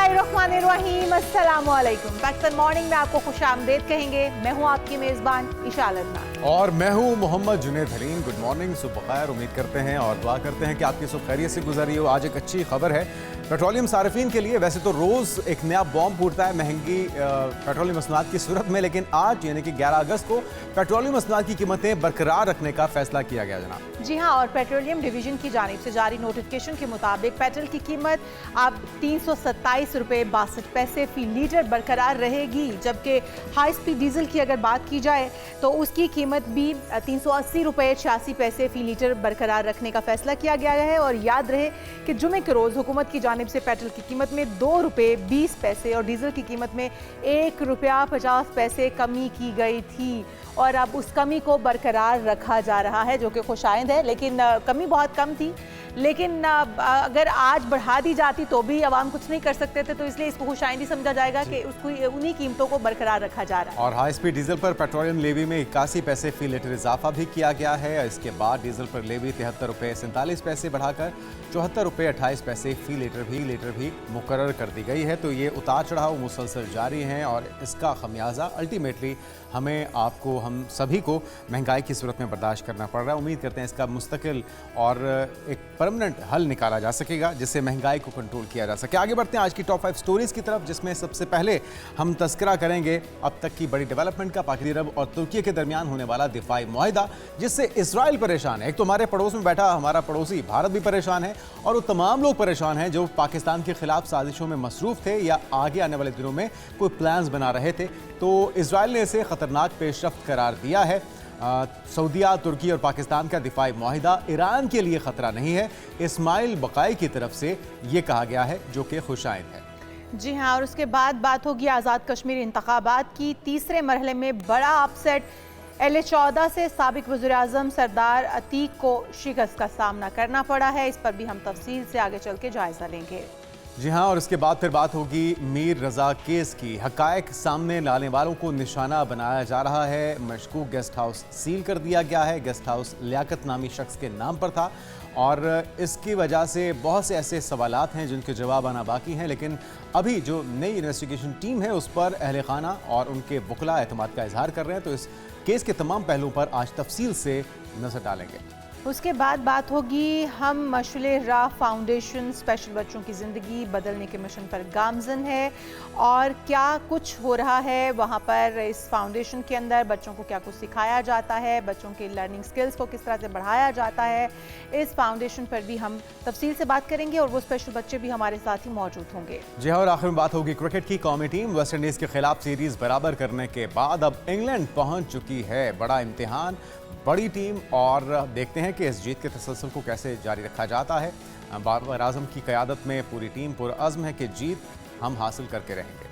बिस्मिल्लाहिर्रहमानिर्रहीम, अस्सलामुअलैकुम। पाकिस्तान मॉर्निंग में आपको खुशामदीद कहेंगे। मैं हूँ आपकी मेज़बान इशा अदनान और मैं हूँ मोहम्मद जुनैद हलीम। गुड मॉर्निंग, सुबह खैर। उम्मीद करते हैं और दुआ करते हैं कि आपकी सुबह खैरियत से गुजरी हो। आज एक अच्छी खबर है पेट्रोलियम सार्फिन के लिए। वैसे तो रोज़ एक नया बॉम्ब फूटता है महंगी पेट्रोलियम मसनूआत की सूरत में, लेकिन आज यानी कि 11 अगस्त को पेट्रोलियम मसनूआत की कीमतें बरकरार रखने का फैसला किया गया जनाब। जी हाँ, और पेट्रोलियम डिवीजन की जानिब से जारी नोटिफिकेशन के मुताबिक पेट्रोल की कीमत अब 327 रुपये 62 पैसे फी लीटर बरकरार रहेगी, जबकि हाई स्पीड डीजल की अगर बात की जाए तो उसकी कीमत भी 380 रुपये 86 पैसे फी लीटर बरकरार रखने का फैसला किया गया है। और याद रहे कि जुमे के रोज़ हुकूमत की जानिब से पेट्रोल की कीमत में 2 रुपये 20 पैसे और डीजल की कीमत में 1 रुपया 50 पैसे कमी की गई थी, और अब उस कमी को बरकरार रखा जा रहा है, जो कि खुशाइंद है। लेकिन कमी बहुत कम थी, लेकिन अगर आज बढ़ा दी जाती तो भी अवाम कुछ नहीं कर सकते थे, तो इसलिए इसको खुशाइंदी समझा जाएगा कि उसको उन्हीं कीमतों को बरकरार रखा जा रहा है। और हाई स्पीड डीजल पर पेट्रोलियम लेवी में 81 पैसे फी लीटर इजाफा भी किया गया है। इसके बाद डीजल पर लेवी 73 रुपये 47 पैसे बढ़ाकर 74 रुपये 28 पैसे फी लीटर भी मुकर्रर कर दी गई है। तो ये उतार चढ़ाव मुसलसल जारी हैं और इसका खमियाजा अल्टीमेटली हमें, आपको, हम सभी को महंगाई की सूरत में बर्दाश्त करना पड़ रहा है। उम्मीद करते हैं इसका मुस्तकिल और एक परमानेंट हल निकाला जा सकेगा जिससे महंगाई को कंट्रोल किया जा सके। आगे बढ़ते हैं आज की टॉप 5 स्टोरीज की तरफ, जिसमें सबसे पहले हम तस्करा करेंगे अब तक की बड़ी डेवलपमेंट का। पाकिस्तान अरब और तुर्की के दरमियान होने वाला दिफाई मुआहिदा, जिससे इसराइल परेशान है। एक तो हमारे पड़ोस में बैठा हमारा पड़ोसी भारत भी परेशान है, और वो तमाम लोग परेशान हैं जो पाकिस्तान के खिलाफ साजिशों में मसरूफ थे या आगे आने वाले दिनों में कोई प्लान्स बना रहे थे। तो इसराइल ने इसे खतरनाक पेशरफ्त करार दिया है। सऊदीया, तुर्की और पाकिस्तान का दिफाई मुआहिदा ईरान के लिए खतरा नहीं है, इस्माइल बकाई की तरफ से ये कहा गया है, जो कि खुशाइंद है। जी हाँ, और उसके बाद बात होगी आज़ाद कश्मीर इंतखाबात की। तीसरे मरहले में बड़ा अपसेट, LA-14 से साबिक वज़ीर-ए-आज़म सरदार अतीक को शिकस्त का सामना करना पड़ा है। इस पर भी हम तफसील से आगे चल के जायजा लेंगे। जी हाँ, और इसके बाद फिर बात होगी मीर रजा केस की। हकायक सामने लाने वालों को निशाना बनाया जा रहा है। मशकूक गेस्ट हाउस सील कर दिया गया है। गेस्ट हाउस लियाकत नामी शख्स के नाम पर था, और इसकी वजह से बहुत से ऐसे सवालात हैं जिनके जवाब आना बाकी हैं। लेकिन अभी जो नई इन्वेस्टिगेशन टीम है उस पर अहले खाना और उनके वकला एतमाद का इजहार कर रहे हैं। तो इस केस के तमाम पहलुओं पर आज तफसील से नजर डालेंगे। उसके बाद बात होगी हम मशूले राह फाउंडेशन स्पेशल बच्चों की ज़िंदगी बदलने के मिशन पर गामजन है, और क्या कुछ हो रहा है वहाँ पर। इस फाउंडेशन के अंदर बच्चों को क्या कुछ सिखाया जाता है, बच्चों के लर्निंग स्किल्स को किस तरह से बढ़ाया जाता है, इस फाउंडेशन पर भी हम तफसील से बात करेंगे, और वो स्पेशल बच्चे भी हमारे साथ ही मौजूद होंगे। जी हाँ, और आखिर में बात होगी क्रिकेट की। कौमी टीम वेस्ट इंडीज़ के खिलाफ सीरीज़ बराबर करने के बाद अब इंग्लैंड पहुँच चुकी है। बड़ा इम्तिहान, बड़ी टीम, और देखते हैं कि इस जीत के तसलसल को कैसे जारी रखा जाता है। बाबर आजम की क़यादत में पूरी टीम पुरअज़्म है कि जीत हम हासिल करके रहेंगे।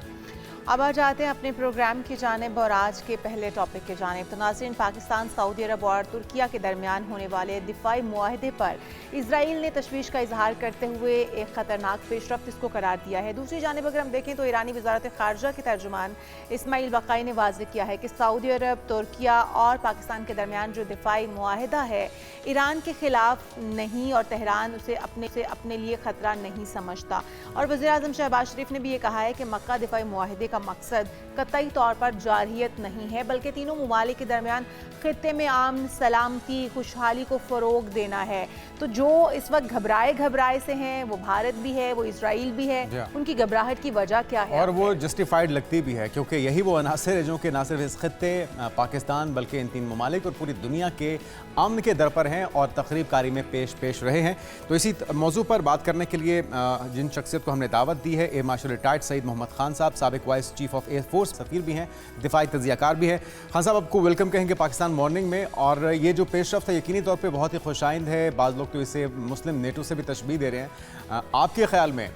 अब आ जाते हैं अपने प्रोग्राम की जानिब और आज के पहले टॉपिक की जानिब। तो नाज़रीन, पाकिस्तान, सऊदी अरब और तुर्किया के दरमियान होने वाले दिफाई मुआहिदे पर इसराइल ने तशवीश का इजहार करते हुए एक खतरनाक पेशरफ्त इसको करार दिया है। दूसरी जानिब अगर हम देखें तो ईरानी वज़ारत ख़ारजा के तर्जुमान इस्माइल बकाई ने वाज़ेह किया है कि सऊदी अरब, तुर्किया और पाकिस्तान के दरमियान जो दिफाई मुआहिदा है ईरान के खिलाफ नहीं, और तेहरान उसे अपने लिए ख़तरा नहीं समझता। और वज़ीर-ए-आज़म शहबाज शरीफ ने भी ये कहा है कि मक्का दिफाई मुआहिदे का मकसद कतई तौर पर जारहियत नहीं है, बल्कि तीनों ममालिक के दरमियान खित्ते में आमन, सलामती, खुशहाली को फ़रोग देना है। तो जो इस वक्त घबराए से हैं, वो भारत भी है, वो इसराइल भी है। उनकी घबराहट की वजह क्या है? और वो जस्टिफाइड लगती भी है, क्योंकि यही वो अनासर है जो कि ना सिर्फ इस खित्ते पाकिस्तान बल्कि इन तीन ममालिक और पूरी दुनिया के अमन के दर पर हैं और तकरीब कारी में पेश रहे हैं। तो इसी मौजू पर बात करने के लिए जिन शख्सियत को हमने दावत दी है, air marshal retired Saeed Mohammad Khan साहब, साबिक vice chief of air force, सफीर भी हैं, दिफाई तजियाकार भी हैं। खान साहब, आपको वेलकम कहेंगे पाकिस्तान मॉर्निंग में। और ये जो पेशरफ्त है यकीनी तौर पर बहुत ही खुशाइंद है। बाज़ लोग तो इसे मुस्लिम नेटो से भी तशबीह दे रहे हैं। आपके ख्याल में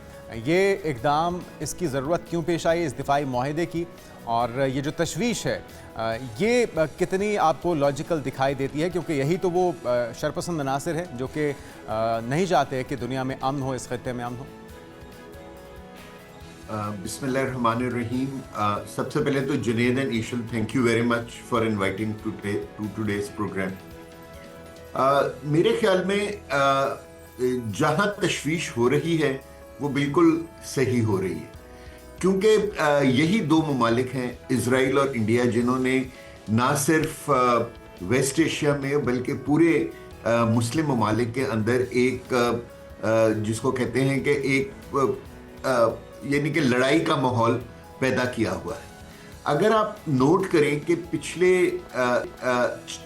ये इक़दाम, इसकी ज़रूरत क्यों पेश आई इस दिफाई मुआहिदे की, और ये जो तशवीश है ये कितनी आपको लॉजिकल दिखाई देती है, क्योंकि यही तो वो शरपसंद अनासर है जो कि नहीं चाहते कि दुनिया में अमन हो, इस खित्ते में अमन हो। बिस्मिल्लाहिर्रहमानिर्रहीम। सबसे पहले तो Junaid and Eshal, thank you very much for inviting to today's programme. मेरे ख्याल में जहाँ तशवीश हो रही है वो बिल्कुल सही हो रही है। क्योंकि यही दो ममालिक हैं, इजराइल और इंडिया, जिन्होंने ना सिर्फ वेस्ट एशिया में बल्कि पूरे मुस्लिम ममालिक के अंदर एक जिसको कहते हैं कि एक यानी कि लड़ाई का माहौल पैदा किया हुआ है। अगर आप नोट करें कि पिछले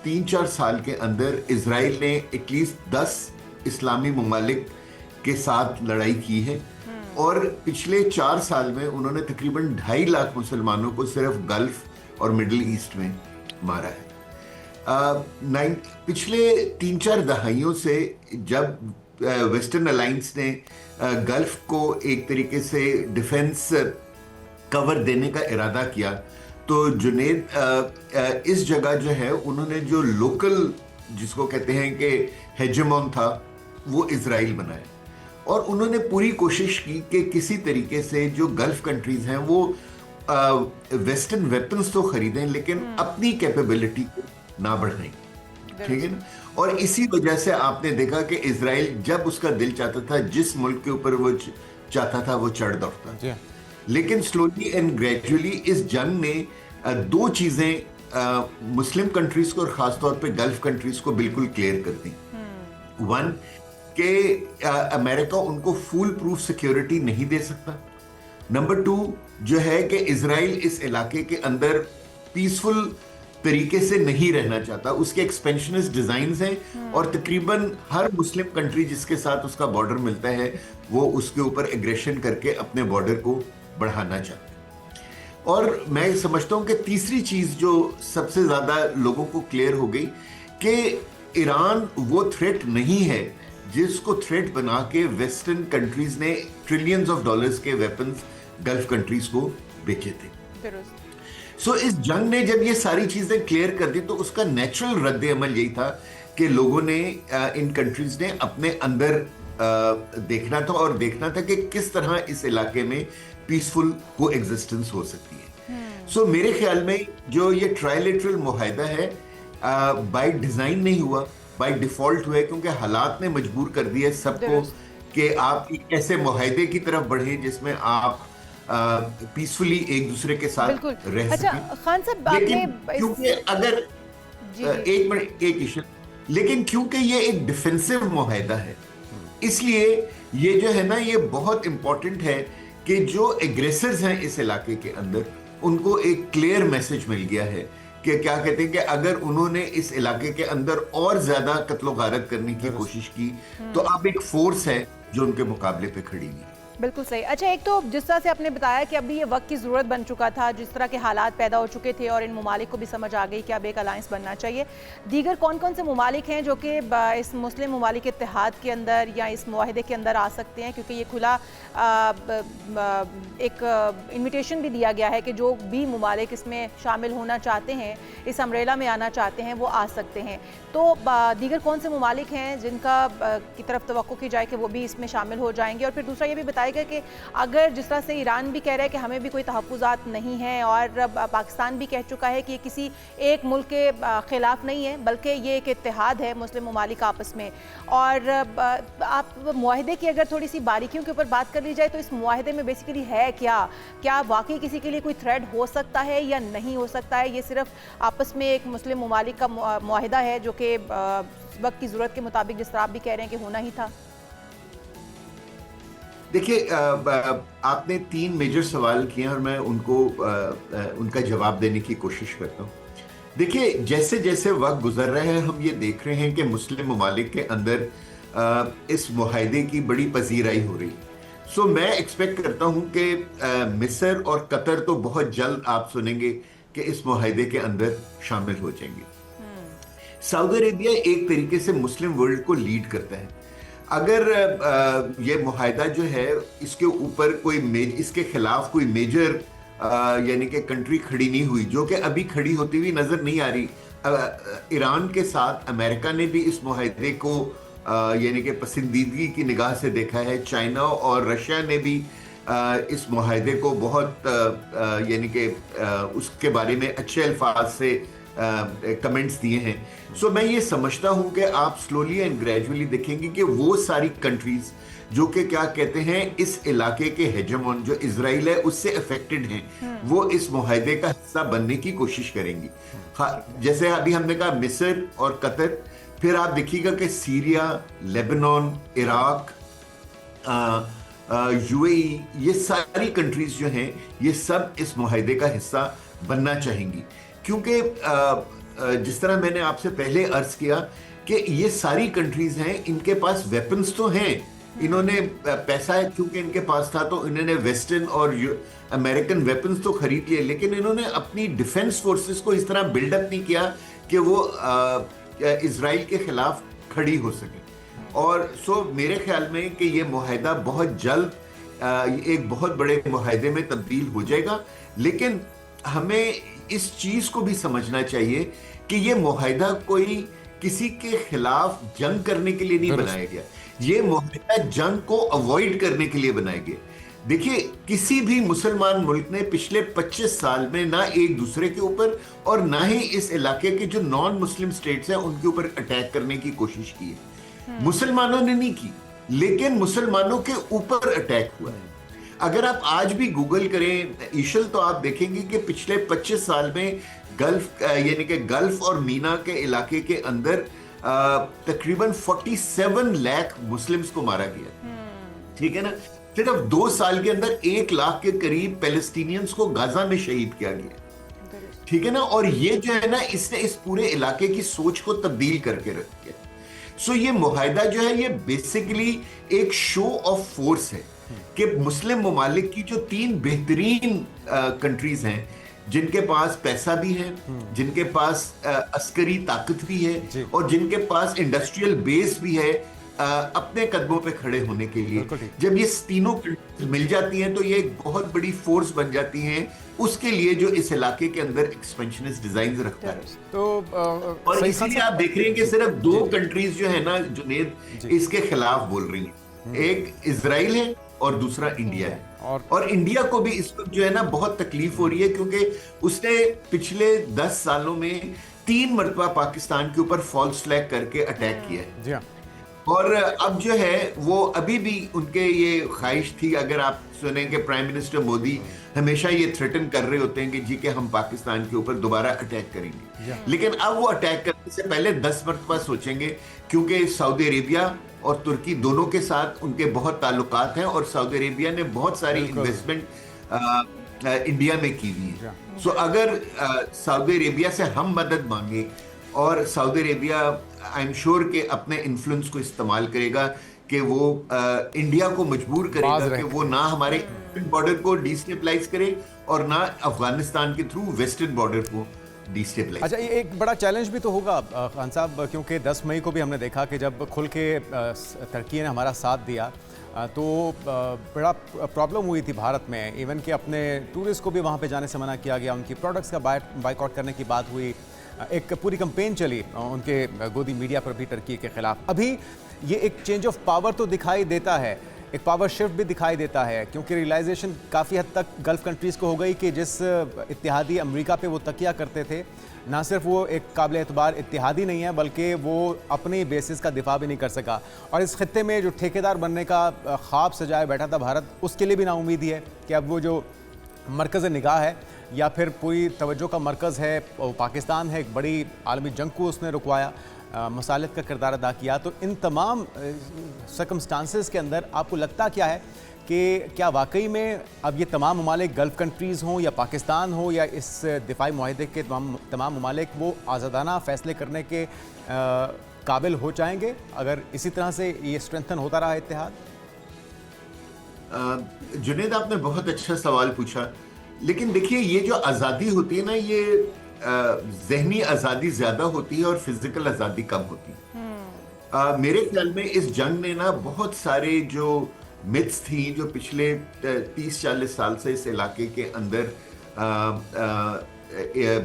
3-4 साल के अंदर इजराइल ने एटलीस्ट 10 इस्लामी ममालिक के साथ लड़ाई की है और पिछले 4 साल में उन्होंने तकरीबन 2.5 लाख मुसलमानों को सिर्फ गल्फ और मिडिल ईस्ट में मारा है। पिछले 3-4 दहाइयों से जब वेस्टर्न अलायंस ने गल्फ को एक तरीके से डिफेंस कवर देने का इरादा किया, तो जुनेद इस जगह जो है उन्होंने जो लोकल जिसको कहते हैं कि हेजेमोन था वो इजराइल बनाया और उन्होंने पूरी कोशिश की कि किसी तरीके से जो गल्फ कंट्रीज हैं वो वेस्टर्न वेपन्स तो खरीदें लेकिन अपनी कैपेबिलिटी को ना बढ़ाएं, ठीक है ना। और इसी वजह से आपने देखा कि इजराइल जब उसका दिल चाहता था, जिस मुल्क के ऊपर वो चाहता था, वो चढ़ दौड़ता। लेकिन स्लोली एंड ग्रेजुअली इस जंग ने दो चीजें मुस्लिम कंट्रीज को और खासतौर पे गल्फ कंट्रीज को बिल्कुल क्लियर कर दी। वन कि अमेरिका उनको फुल प्रूफ सिक्योरिटी नहीं दे सकता। नंबर 2 जो है कि इजराइल इस इलाके के अंदर पीसफुल तरीके से नहीं रहना चाहता। उसके एक्सपेंशनिस्ट डिजाइन्स हैं और तकरीबन हर मुस्लिम कंट्री जिसके साथ उसका बॉर्डर मिलता है वो उसके ऊपर एग्रेशन करके अपने बॉर्डर को बढ़ाना चाहता है। और मैं समझता हूं कि तीसरी चीज जो सबसे ज्यादा लोगों को क्लियर हो गई कि ईरान वो थ्रेट नहीं है जिसको थ्रेट बना के वेस्टर्न कंट्रीज ने ट्रिलियंस ऑफ डॉलर्स के वेपन्स गल्फ कंट्रीज को बेचे थे। सो इस जंग ने जब ये सारी चीजें क्लियर कर दी तो उसका नेचुरल रद्द अमल यही था कि लोगों ने इन कंट्रीज ने अपने अंदर देखना था और देखना था कि किस तरह इस इलाके में पीसफुल को एग्जिस्टेंस हो सकती है। सो मेरे ख्याल में जो ये ट्राइलेटरल मुआहदा है बाय डिजाइन नहीं हुआ, बाय डिफॉल्ट हुआ है, क्योंकि हालात ने मजबूर कर दिया सबको कि आप एक ऐसे मुआहदे की तरफ बढ़े जिसमें आप पीसफुली एक दूसरे के साथ रह सकें। खान साहब, लेकिन क्योंकि अगर एक मिनट एक इशू, लेकिन क्योंकि ये एक डिफेंसिव मुआहदा है इसलिए ये जो है ना ये बहुत इंपॉर्टेंट है कि जो एग्रेसर्स हैं इस इलाके के अंदर उनको एक क्लियर मैसेज मिल गया है कि क्या कहते हैं कि अगर उन्होंने इस इलाके के अंदर और ज्यादा कत्लो गारत करने की कोशिश की तो अब एक फोर्स है जो उनके मुकाबले पे खड़ी हुई। बिल्कुल सही। अच्छा, एक तो जिस तरह से आपने बताया कि अभी ये वक्त की ज़रूरत बन चुका था, जिस तरह के हालात पैदा हो चुके थे और इन ममालिक को भी समझ आ गई कि अब एक अलायंस बनना चाहिए। दीगर कौन कौन से ममालिक हैं जो कि इस मुस्लिम ममालिक इत्तेहाद के अंदर या इस मुआहदे के अंदर आ सकते हैं, क्योंकि ये खुला एक इन्विटेशन भी दिया गया है कि जो भी ममालिक इसमें शामिल होना चाहते हैं, इस अम्ब्रेला में आना चाहते हैं, वो आ सकते हैं। तो दीगर कौन से ममालिक हैं जिनका की तरफ तवक्को की जाए कि वो भी इसमें शामिल हो जाएंगे? और फिर दूसरा ये भी बताया गया कि अगर जिस तरह से ईरान भी कह रहा है कि हमें भी कोई तहफ़्फ़ुज़ात नहीं है और पाकिस्तान भी कह चुका है कि ये किसी एक मुल्क के ख़िलाफ़ नहीं है बल्कि ये एक इत्तेहाद है मुस्लिम ममालिक आपस में। और आप मुआहदे की अगर थोड़ी सी बारीकियों के ऊपर बात कर ली जाए तो इस मुआहदे में बेसिकली है क्या वाकई किसी के लिए कोई थ्रेट हो सकता है या नहीं हो सकता है? ये सिर्फ आपस में एक मुस्लिम ममालिक का मुआहदा है जो कि वक्त की ज़रूरत के मुताबिक जिस तरह आप भी कह रहे हैं कि होना ही था। देखिए, आपने 3 मेजर सवाल किए और मैं उनको उनका जवाब देने की कोशिश करता हूँ। देखिए, जैसे जैसे वक्त गुजर रहा है हम ये देख रहे हैं कि मुस्लिम ममालिक के अंदर इस मुआहदे की बड़ी पजीराई हो रही है। सो मैं एक्सपेक्ट करता हूँ कि मिस्र और कतर तो बहुत जल्द आप सुनेंगे कि इस मुआहदे के अंदर शामिल हो जाएंगे। सऊदी अरेबिया एक तरीके से मुस्लिम वर्ल्ड को लीड करता है। अगर ये मुआहदा जो है इसके ऊपर कोई इसके खिलाफ कोई मेजर यानी कि कंट्री खड़ी नहीं हुई, जो कि अभी खड़ी होती हुई नजर नहीं आ रही। ईरान के साथ अमेरिका ने भी इस मुआहदे को यानी कि पसंदीदगी की निगाह से देखा है। चाइना और रशिया ने भी इस मुआहदे को बहुत यानी कि उसके बारे में अच्छे अल्फाज से कमेंट्स दिए हैं। सो मैं ये समझता हूं कि आप स्लोली एंड ग्रेजुअली देखेंगे कि वो सारी कंट्रीज जो कि क्या कहते हैं इस इलाके के हेजेमोन जो इजराइल है उससे अफेक्टेड हैं, वो इस मुआहदे का हिस्सा बनने की कोशिश करेंगी। हाँ, जैसे अभी हमने कहा मिस्र और कतर, फिर आप देखिएगा कि सीरिया, लेबनान, इराक, यूएई, ये सारी कंट्रीज जो हैं ये सब इस मुआहदे का हिस्सा बनना चाहेंगी, क्योंकि जिस तरह मैंने आपसे पहले अर्ज किया कि ये सारी कंट्रीज हैं, इनके पास वेपन्स तो हैं, इन्होंने पैसा है क्योंकि इनके पास था तो इन्होंने वेस्टर्न और अमेरिकन वेपन्स तो खरीद लिए, लेकिन इन्होंने अपनी डिफेंस फोर्सेस को इस तरह बिल्डअप नहीं किया कि वो इजराइल के खिलाफ खड़ी हो सके। और सो मेरे ख्याल में कि ये मुआहदा बहुत जल्द एक बहुत बड़े मुआहदे में तब्दील हो जाएगा, लेकिन हमें इस चीज को भी समझना चाहिए कि ये मुआहदा कोई किसी के खिलाफ जंग करने के लिए नहीं बनाया गया, ये मुआहदा जंग को अवॉइड करने के लिए बनाया गया। देखिए, किसी भी मुसलमान मुल्क ने पिछले 25 साल में ना एक दूसरे के ऊपर और ना ही इस इलाके के जो नॉन मुस्लिम स्टेट्स हैं उनके ऊपर अटैक करने की कोशिश की है। मुसलमानों ने नहीं की, लेकिन मुसलमानों के ऊपर अटैक हुआ है। अगर आप आज भी गूगल करें ईशल, तो आप देखेंगे कि पिछले 25 साल में गल्फ यानी कि गल्फ और मीना के इलाके के अंदर तकरीबन 47 लाख मुस्लिम्स को मारा गया। ठीक है ना, सिर्फ 2 साल के अंदर 1 लाख के करीब पैलेस्टीनियंस को गाजा में शहीद किया गया। ठीक है ना, और ये जो है ना, इसने इस पूरे इलाके की सोच को तब्दील करके रख दिया। सो ये मुआहदा जो है ये बेसिकली एक शो ऑफ फोर्स है कि मुस्लिम ममालिक की जो 3 बेहतरीन कंट्रीज हैं, जिनके पास पैसा भी है, जिनके पास अस्करी ताकत भी है और जिनके पास इंडस्ट्रियल बेस भी है अपने कदमों पे खड़े होने के लिए, जब ये तीनों मिल जाती हैं तो ये एक बहुत बड़ी फोर्स बन जाती हैं उसके लिए जो इस इलाके के अंदर एक्सपेंशनिस्ट डिजाइन रखता है। तो और इसीलिए आप देख रहे हैं कि सिर्फ 2 कंट्रीज जो है ना जुनेद इसके खिलाफ बोल रही हैं, एक इजराइल है और दूसरा इंडिया है। और इंडिया को भी इस वक्त जो है ना बहुत तकलीफ हो रही है, क्योंकि उसने पिछले 10 सालों में 3 मरतबा पाकिस्तान के ऊपर फॉल्स फ्लैग करके अटैक किया है। और अब जो है वो अभी भी उनके ये ख्वाहिश थी, अगर आप सुने कि प्राइम मिनिस्टर मोदी हमेशा ये थ्रेटन कर रहे होते हैं कि जी के हम पाकिस्तान के ऊपर दोबारा अटैक करेंगे, लेकिन अब वो अटैक करने से पहले 10 मरतबा सोचेंगे, क्योंकि सऊदी अरेबिया और तुर्की दोनों के साथ उनके बहुत ताल्लुकात हैं और सऊदी अरेबिया ने बहुत सारी इन्वेस्टमेंट इंडिया में की हुई है। सो अगर सऊदी अरेबिया से हम मदद मांगे और Saudi Arabia I am sure के अपने इन्फ्लुएंस को इस्तेमाल करेगा कि वो इंडिया को मजबूर करेगा कि वो ना हमारे बॉर्डर को डिस्टेबलाइज करे और ना अफगानिस्तान के थ्रू वेस्टर्न बॉर्डर को डिस्टेबलाइज। अच्छा, ये एक बड़ा चैलेंज भी तो होगा खान साहब, क्योंकि 10 मई को भी हमने देखा कि जब खुल के तुर्की ने हमारा साथ दिया तो बड़ा प्रॉब्लम हुई थी भारत में, इवन कि अपने टूरिस्ट को भी वहाँ पे जाने से मना किया गया, उनकी प्रोडक्ट्स का बाइकआउट करने की बात हुई, एक पूरी कैंपेन चली उनके गोदी मीडिया पर भी तुर्की के खिलाफ। अभी ये एक चेंज ऑफ पावर तो दिखाई देता है, एक पावर शिफ्ट भी दिखाई देता है, क्योंकि रियलाइजेशन काफ़ी हद तक गल्फ कंट्रीज़ को हो गई कि जिस इत्तेहादी अमेरिका पे वो तकिया करते थे, ना सिर्फ वो एक काबिल एतबार इत्तेहादी नहीं है बल्कि वो अपने बेसिस का दिफा भी नहीं कर सका। और इस खत्ते में जो ठेकेदार बनने का ख्वाब सजाए बैठा था भारत, उसके लिए भी नाउम्मीद है कि अब वो जो मरकज़ निगाह है या फिर पूरी तवज्जो का मरकज़ है वो पाकिस्तान है, एक बड़ी आलमी जंग को उसने रुकवाया, मसालित का किरदार अदा किया। तो इन तमाम सर्कमस्टांसेस के अंदर आपको लगता क्या है कि क्या वाकई में अब ये तमाम ममालिक गल्फ़ कंट्रीज़ हों या पाकिस्तान हो या इस दिफाई मुआहदे के तमाम ममालिक वो आज़ादाना फ़ैसले करने के काबिल हो जाएंगे अगर इसी तरह से ये स्ट्रेंथन होता रहा इत्तेहाद? जुनेद, आपने बहुत अच्छा सवाल पूछा, लेकिन देखिए ये जो आज़ादी होती है ना, ये ज़हनी आज़ादी ज़्यादा होती है और फिजिकल आज़ादी कम होती है। मेरे ख्याल में इस जंग ने ना बहुत सारे जो मिथ्स थी जो पिछले 30-40 साल से इस इलाके के अंदर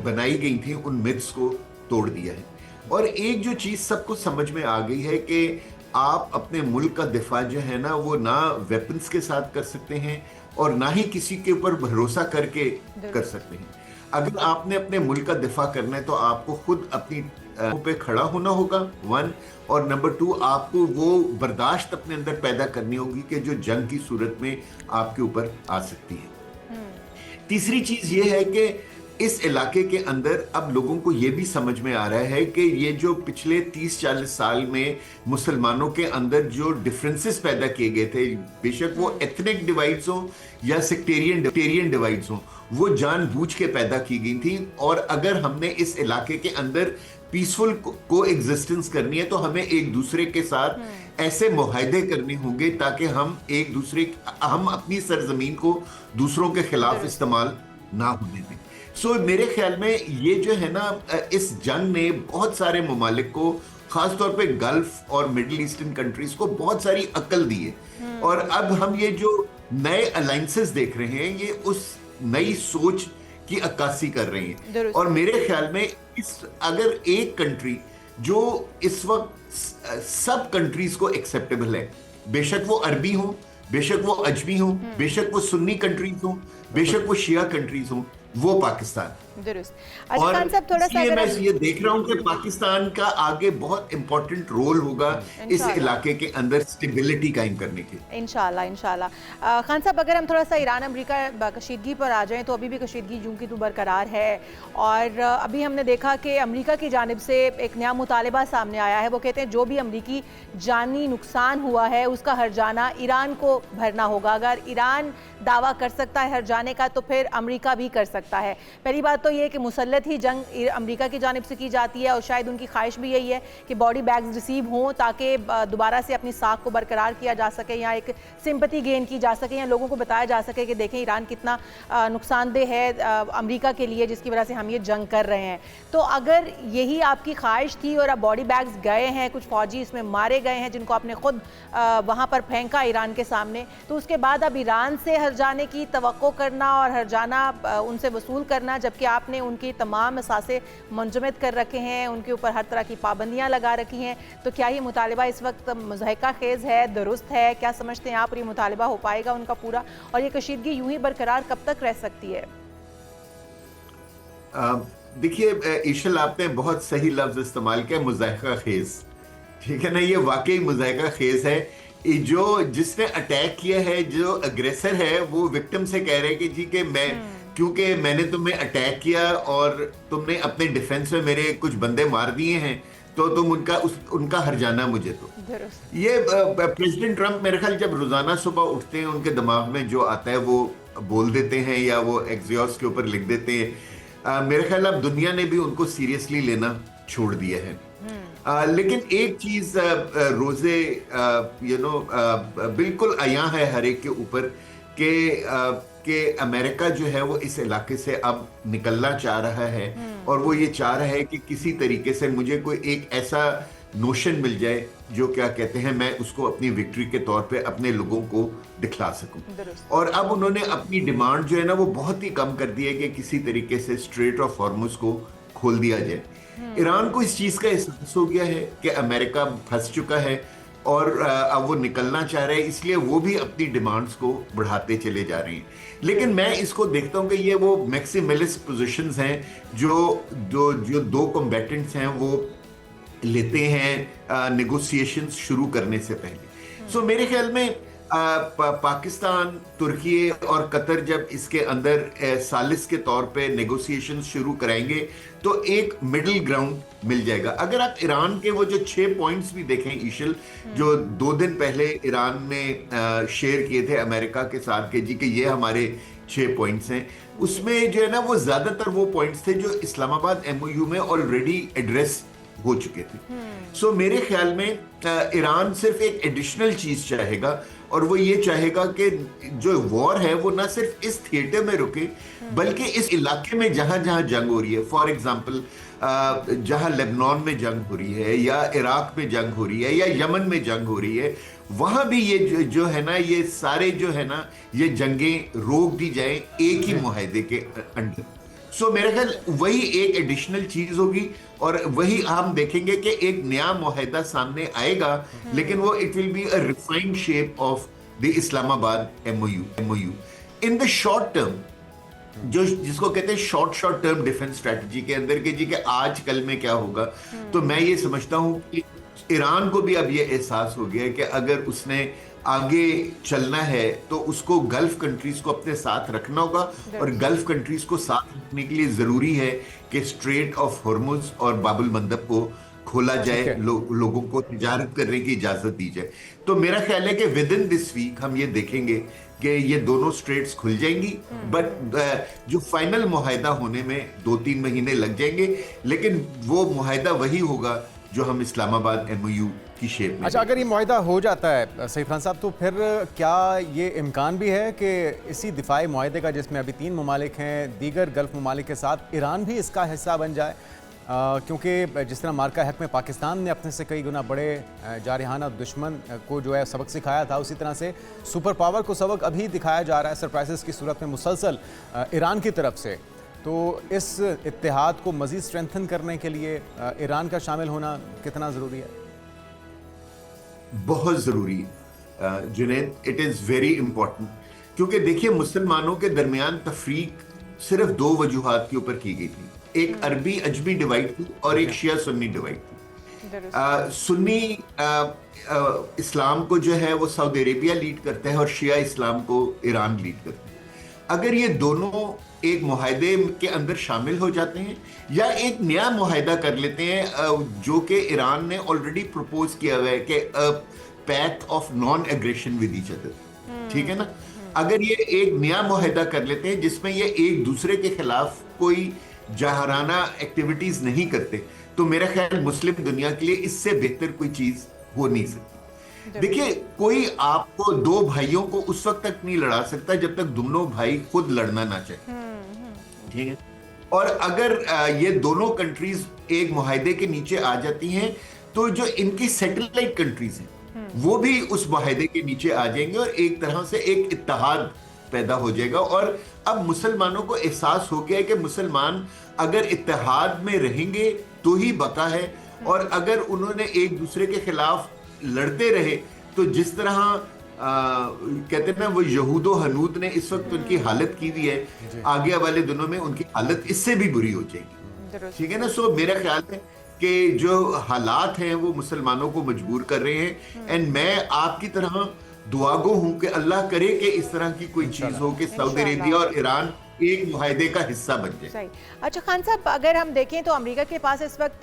बनाई गई थी, उन मिथ्स को तोड़ दिया है। और एक जो चीज़ सबको समझ में आ गई है कि आप अपने मुल्क का दिफा जो है ना वो ना वेपन्स के साथ कर सकते हैं और ना ही किसी के ऊपर भरोसा करके कर सकते हैं। अगर आपने अपने मुल्क का दिफा करना है तो आपको खुद अपनी पे खड़ा होना होगा, 1, और नंबर 2, आपको वो बर्दाश्त अपने अंदर पैदा करनी होगी कि जो जंग की सूरत में आपके ऊपर आ सकती है। तीसरी चीज ये है कि इस इलाके के अंदर अब लोगों को ये भी समझ में आ रहा है कि ये जो पिछले 30-40 साल में मुसलमानों के अंदर जो डिफरेंसेस पैदा किए गए थे, बेशक वो एथनिक डिवाइड्स हो या सेक्टेरियन डिवाइड्स हो, वो जानबूझ के पैदा की गई थी। और अगर हमने इस इलाके के अंदर पीसफुल को एग्जिस्टेंस करनी है तो हमें एक दूसरे के साथ ऐसे मुआहदे करने होंगे ताकि हम अपनी सरजमीन को दूसरों के खिलाफ इस्तेमाल ना होने दें। सो मेरे ख्याल में ये जो है ना, इस जंग ने बहुत सारे ममालिक को, खासतौर पे गल्फ और मिडिल ईस्टर्न कंट्रीज को बहुत सारी अकल दी है। और अब हम ये जो नए अलायंसेस देख रहे हैं, ये उस नई सोच की अक्कासी कर रही है। और मेरे ख्याल में अगर एक कंट्री जो इस वक्त सब कंट्रीज को एक्सेप्टेबल है, बेशक वो अरबी हो, बेशक वो अजमी हो, बेशक वो सुन्नी कंट्रीज हो, बेशक वो शिया कंट्रीज हो, वो पाकिस्तान। दुरुस्त। अच्छा खान साहब, थोड़ा सा मैं ये देख रहा हूं कि पाकिस्तान का आगे बहुत इंपॉर्टेंट रोल होगा इस इलाके के अंदर स्टेबिलिटी कायम करने के। इंशाल्लाह। खान साहब, अगर हम थोड़ा सा ईरान अमेरिका कशीदगी पर आ जाएं तो अभी भी कशीदगी यूं की तू बरकरार है। और अभी हमने देखा कि अमेरिका की जानिब से एक नया मुतालबा सामने आया है। वो कहते हैं जो भी अमेरिकी जानी नुकसान हुआ है उसका हर्जाना ईरान को भरना होगा। अगर ईरान दावा कर सकता है हर्जाने का तो फिर अमेरिका भी कर सकता है। पहली बात तो ये कि मुसल्लत ही जंग अमेरिका की जानिब से की जाती है और शायद उनकी ख्वाहिश भी यही है कि बॉडी बैग्स रिसीव हों ताकि दोबारा से अपनी साख को बरकरार किया जा सके, या एक सिंपैथी गेन की जा सके, या लोगों को बताया जा सके कि देखें ईरान कितना नुकसानदेह है अमेरिका के लिए, जिसकी वजह से हम ये जंग कर रहे हैं। तो अगर यही आपकी ख्वाहिश थी और अब बॉडी बैग्स गए हैं, कुछ फौजी इसमें मारे गए हैं जिनको आपने खुद वहाँ पर फेंका ईरान के सामने, तो उसके बाद अब ईरान से हर्जाने की तवक्को करना और हर्जाना उनसे वसूल करना, जबकि आपने उनकी तमाम असासे मुंजमद कर रखे हैं, उनके ऊपर हर तरह की पाबंदियां लगा रखी हैं, तो क्या ये मुतालिबा इस वक्त मुज़हिका खेज़ है, दुरुस्त है? क्या समझते हैं आप, ये मुतालिबा हो पाएगा उनका पूरा, और ये कशीदगी यूं ही बरकरार कब तक रह सकती है? देखिए ईशल, आपने बहुत सही लफ्ज इस्तेमाल किया, मुज़हिका खेज़। ठीक है ना, ये वाकई मुज़हिका खेज़ है। जो जिसने अटैक किया है, जो अग्रेसर है, वो विक्टिम से कह रहे हैं कि जी के क्योंकि मैंने तुम्हें अटैक किया और तुमने अपने डिफेंस में मेरे कुछ बंदे मार दिए हैं, तो तुम उनका हर्जाना मुझे दो। ये प्रेसिडेंट ट्रंप मेरे ख्याल जब रोजाना सुबह उठते हैं उनके दिमाग में जो आता है वो बोल देते हैं या वो एक्सियोस के ऊपर लिख देते हैं। मेरे ख्याल अब दुनिया ने भी उनको सीरियसली लेना छोड़ दिया है। लेकिन एक चीज रोजे बिल्कुल आया है हर एक के ऊपर कि अमेरिका जो है वो इस इलाके से अब निकलना चाह रहा है, और वो ये चाह रहा है कि किसी तरीके से मुझे कोई एक ऐसा नोशन मिल जाए जो क्या कहते हैं मैं उसको अपनी विक्ट्री के तौर पे अपने लोगों को दिखला सकूं। और अब उन्होंने अपनी डिमांड जो है ना वो बहुत ही कम कर दी है कि किसी तरीके से स्ट्रेट ऑफ हॉर्मुज को खोल दिया जाए। ईरान को इस चीज का एहसास हो गया है कि अमेरिका फंस चुका है और अब वो निकलना चाह रहे हैं, इसलिए वो भी अपनी डिमांड्स को बढ़ाते चले जा रहे हैं। लेकिन मैं इसको देखता हूं कि ये वो मैक्सिमलिस्ट पोजीशंस हैं जो दो कॉम्बैटेंट्स हैं वो लेते हैं नेगोशिएशंस शुरू करने से पहले। सो मेरे ख्याल में पाकिस्तान, तुर्की और कतर जब इसके अंदर सालिस के तौर पे नेगोशिएशंस शुरू कराएंगे तो एक मिडिल ग्राउंड मिल जाएगा। अगर आप ईरान के वो जो 6 पॉइंट्स भी देखें ईशल, जो 2 दिन पहले ईरान ने शेयर किए थे अमेरिका के साथ कि जी कि ये हमारे 6 पॉइंट्स हैं, उसमें जो है ना वो ज्यादातर वो पॉइंट्स थे जो इस्लामाबाद MOU में ऑलरेडी एड्रेस हो चुके थे। सो मेरे ख्याल में ईरान सिर्फ एक एडिशनल चीज चाहेगा, और वो ये चाहेगा कि जो वॉर है वो ना सिर्फ इस थिएटर में रुके बल्कि इस इलाके में जहां जहां जंग हो रही है, फॉर एग्जांपल जहां लेबनान में जंग हो रही है या इराक में जंग हो रही है या यमन में जंग हो रही है, वहां भी ये जो है ना ये सारे जो है ना ये जंगें रोक दी जाए एक ही मुआहदे के अंडर। सो मेरे ख्याल वही एक एडिशनल चीज होगी और वही हम देखेंगे कि एक नया मुआहदा सामने आएगा, लेकिन वो it will be a refined shape of the Islamabad MOU। In the short term जो जिसको कहते हैं शॉर्ट टर्म डिफेंस स्ट्रेटजी के अंदर के जी के आज कल में क्या होगा। तो मैं ये समझता हूं कि ईरान को भी अब ये एहसास हो गया है कि अगर उसने आगे चलना है तो उसको गल्फ कंट्रीज को अपने साथ रखना होगा, और गल्फ कंट्रीज को साथ रखने के लिए जरूरी है कि स्ट्रेट ऑफ हॉर्मुज और बाबुल मंदब को खोला जाए, लोगों को तिजारत करने की इजाजत दी जाए। तो मेरा ख्याल है कि विद इन दिस वीक हम ये देखेंगे कि ये दोनों स्ट्रेट्स खुल जाएंगी, बट जो फाइनल मुआहिदा होने में 2-3 महीने लग जाएंगे, लेकिन वो मुआहिदा वही होगा जो हम इस्लामाबाद MOU की शेप में। अच्छा, अगर ये मुआहिदा हो जाता है सईद खान साहब, तो फिर क्या ये इम्कान भी है कि इसी दिफाई मुआहिदे का, जिसमें अभी 3 ममालिक हैं, दीगर गल्फ ममालिक के साथ ईरान भी इसका हिस्सा बन जाए? क्योंकि जिस तरह मार्का हक में पाकिस्तान ने अपने से कई गुना बड़े जारहाना दुश्मन को जो है सबक सिखाया था, उसी तरह से सुपर पावर को सबक अभी दिखाया जा रहा है सरप्राइजेस की सूरत में मुसलसल ईरान की तरफ से। तो इस इत्तेहाद को मज़ीद स्ट्रेंथन करने के लिए ईरान का शामिल होना कितना ज़रूरी है? बहुत ज़रूरी है Junaid, it is very important, क्योंकि देखिए मुसलमानों के दरमियान तफरीक सिर्फ 2 वजूहात के ऊपर की गई थी। एक अरबी अजमी डिवाइड थी और एक शिया सुन्नी डिवाइड थी। सुन्नी इस्लाम को जो है वो सऊदी अरेबिया लीड करता है और शिया इस्लाम को ईरान लीड करता है। अगर ये दोनों एक मुआहिदे के अंदर शामिल हो जाते हैं या एक नया मुआहिदा कर लेते हैं जो कि ईरान ने ऑलरेडी प्रपोज किया हुआ है कि path of non aggression with each other, ठीक है ना। अगर ये एक नया मुआहिदा कर लेते हैं जिसमें ये एक दूसरे के खिलाफ कोई जहराना एक्टिविटीज नहीं करते, तो मेरा ख्याल मुस्लिम दुनिया के लिए इससे बेहतर कोई चीज हो नहीं सकती। देखिए, कोई आपको 2 भाइयों को उस वक्त तक नहीं लड़ा सकता जब तक दोनों भाई खुद लड़ना ना चाहे, ठीक है। और अगर ये दोनों कंट्रीज एक मुआहिदे के नीचे आ जाती हैं, तो जो इनकी सैटेलाइट कंट्रीज हैं वो भी उस मुआहिदे के नीचे आ जाएंगे और एक तरह से एक इत्तेहाद पैदा हो जाएगा। और अब मुसलमानों को एहसास हो गया है कि मुसलमान अगर इत्तेहाद में रहेंगे तो ही बका है, और अगर उन्होंने एक दूसरे के खिलाफ लड़ते रहे तो जिस तरह कहते हैं ना वो यहूदो हनूद ने इस वक्त उनकी हालत की हुई है, आगे वाले दिनों में उनकी हालत इससे भी बुरी हो जाएगी, ठीक है ना। सो मेरा ख्याल है कि जो हालात हैं वो मुसलमानों को मजबूर कर रहे हैं, एंड मैं आपकी तरह दुआगो हूं कि अल्लाह करे कि इस तरह की कोई चीज हो कि सऊदी अरेबिया और ईरान एक मुआहिदे का हिस्सा बन जाए। सही। अच्छा खान साहब, अगर हम देखें तो अमेरिका के पास इस वक्त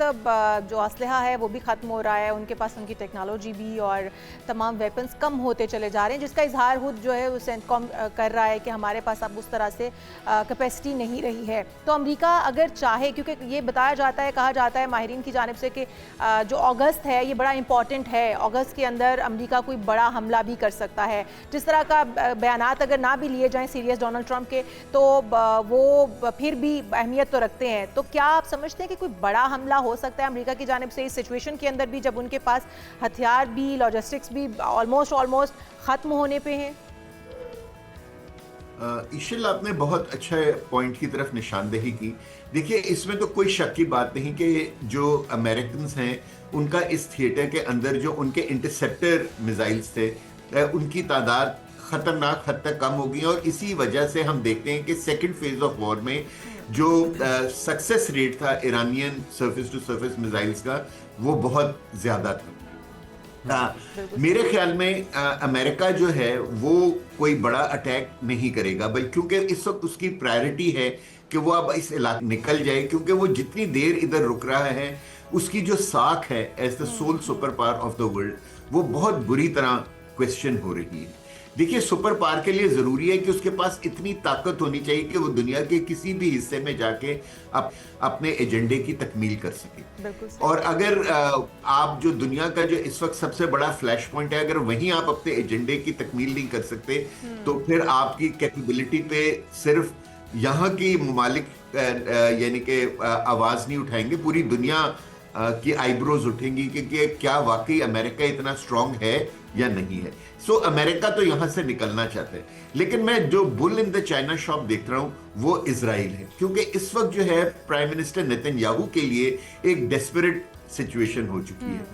जो असलहा है वो भी ख़त्म हो रहा है, उनके पास उनकी टेक्नोलॉजी भी और तमाम वेपन्स कम होते चले जा रहे हैं, जिसका इजहार खुद जो है वो सेंटकॉम कर रहा है कि हमारे पास अब उस तरह से कैपेसिटी नहीं रही है। तो अमेरिका अगर चाहे, क्योंकि ये बताया जाता है, कहा जाता है माहिरीन की जानिब से कि जो अगस्त है ये बड़ा इंपॉर्टेंट है, अगस्त के अंदर अमेरिका कोई बड़ा हमला भी कर सकता है। जिस तरह का बयानात अगर ना भी लिए जाएँ सीरियस डोनाल्ड ट्रंप के, तो वो फिर भी अहमियत तो रखते हैं। तो क्या आप समझते हैं कि कोई बड़ा हमला हो सकता है अमेरिका की जानिब से इस सिचुएशन के अंदर भी, जब उनके पास हथियार भी, लॉजिस्टिक्स भी ऑलमोस्ट ख़त्म होने पे हैं? ईशल, आपने बहुत अच्छा पॉइंट की तरफ निशानदेही की। देखिए, इसमें तो कोई शक की बात नहीं कि जो अमेरिकन हैं उनका इस थिएटर के अंदर जो उनके इंटरसेप्टर मिसाइल्स थे उनकी तादाद खतरनाक हद तक कम हो गई, और इसी वजह से हम देखते हैं कि सेकंड फेज ऑफ वॉर में जो सक्सेस रेट था Iranian surface to surface missiles का वो बहुत ज्यादा था। मेरे ख्याल में अमेरिका जो है वो कोई बड़ा अटैक नहीं करेगा, बल्कि क्योंकि इस वक्त उसकी प्रायोरिटी है कि वो अब इस इलाके निकल जाए, क्योंकि वो जितनी देर इधर रुक रहा है उसकी जो साख है as the sole super power of the world वो बहुत बुरी तरह क्वेश्चन हो रही है। देखिए, सुपर पावर के लिए जरूरी है कि उसके पास इतनी ताकत होनी चाहिए कि वो दुनिया के किसी भी हिस्से में जाके अपने एजेंडे की तकमील कर सके। और अगर आप जो दुनिया का जो इस वक्त सबसे बड़ा फ्लैश पॉइंट है, अगर वहीं आप अपने एजेंडे की तकमील नहीं कर सकते, तो फिर आपकी कैपेबिलिटी पे सिर्फ यहाँ की ममालिक यानी कि आवाज नहीं उठाएंगे, पूरी दुनिया की आईब्रोज उठेंगी कि क्या वाकई अमेरिका इतना स्ट्रांग है या नहीं है। सो अमेरिका तो यहां से निकलना चाहते हैं, लेकिन मैं जो bull in the China shop देख रहा हूं वो इजराइल है, क्योंकि इस वक्त जो है प्राइम मिनिस्टर नेतन्याहू के लिए एक डेस्परेट सिचुएशन हो चुकी है।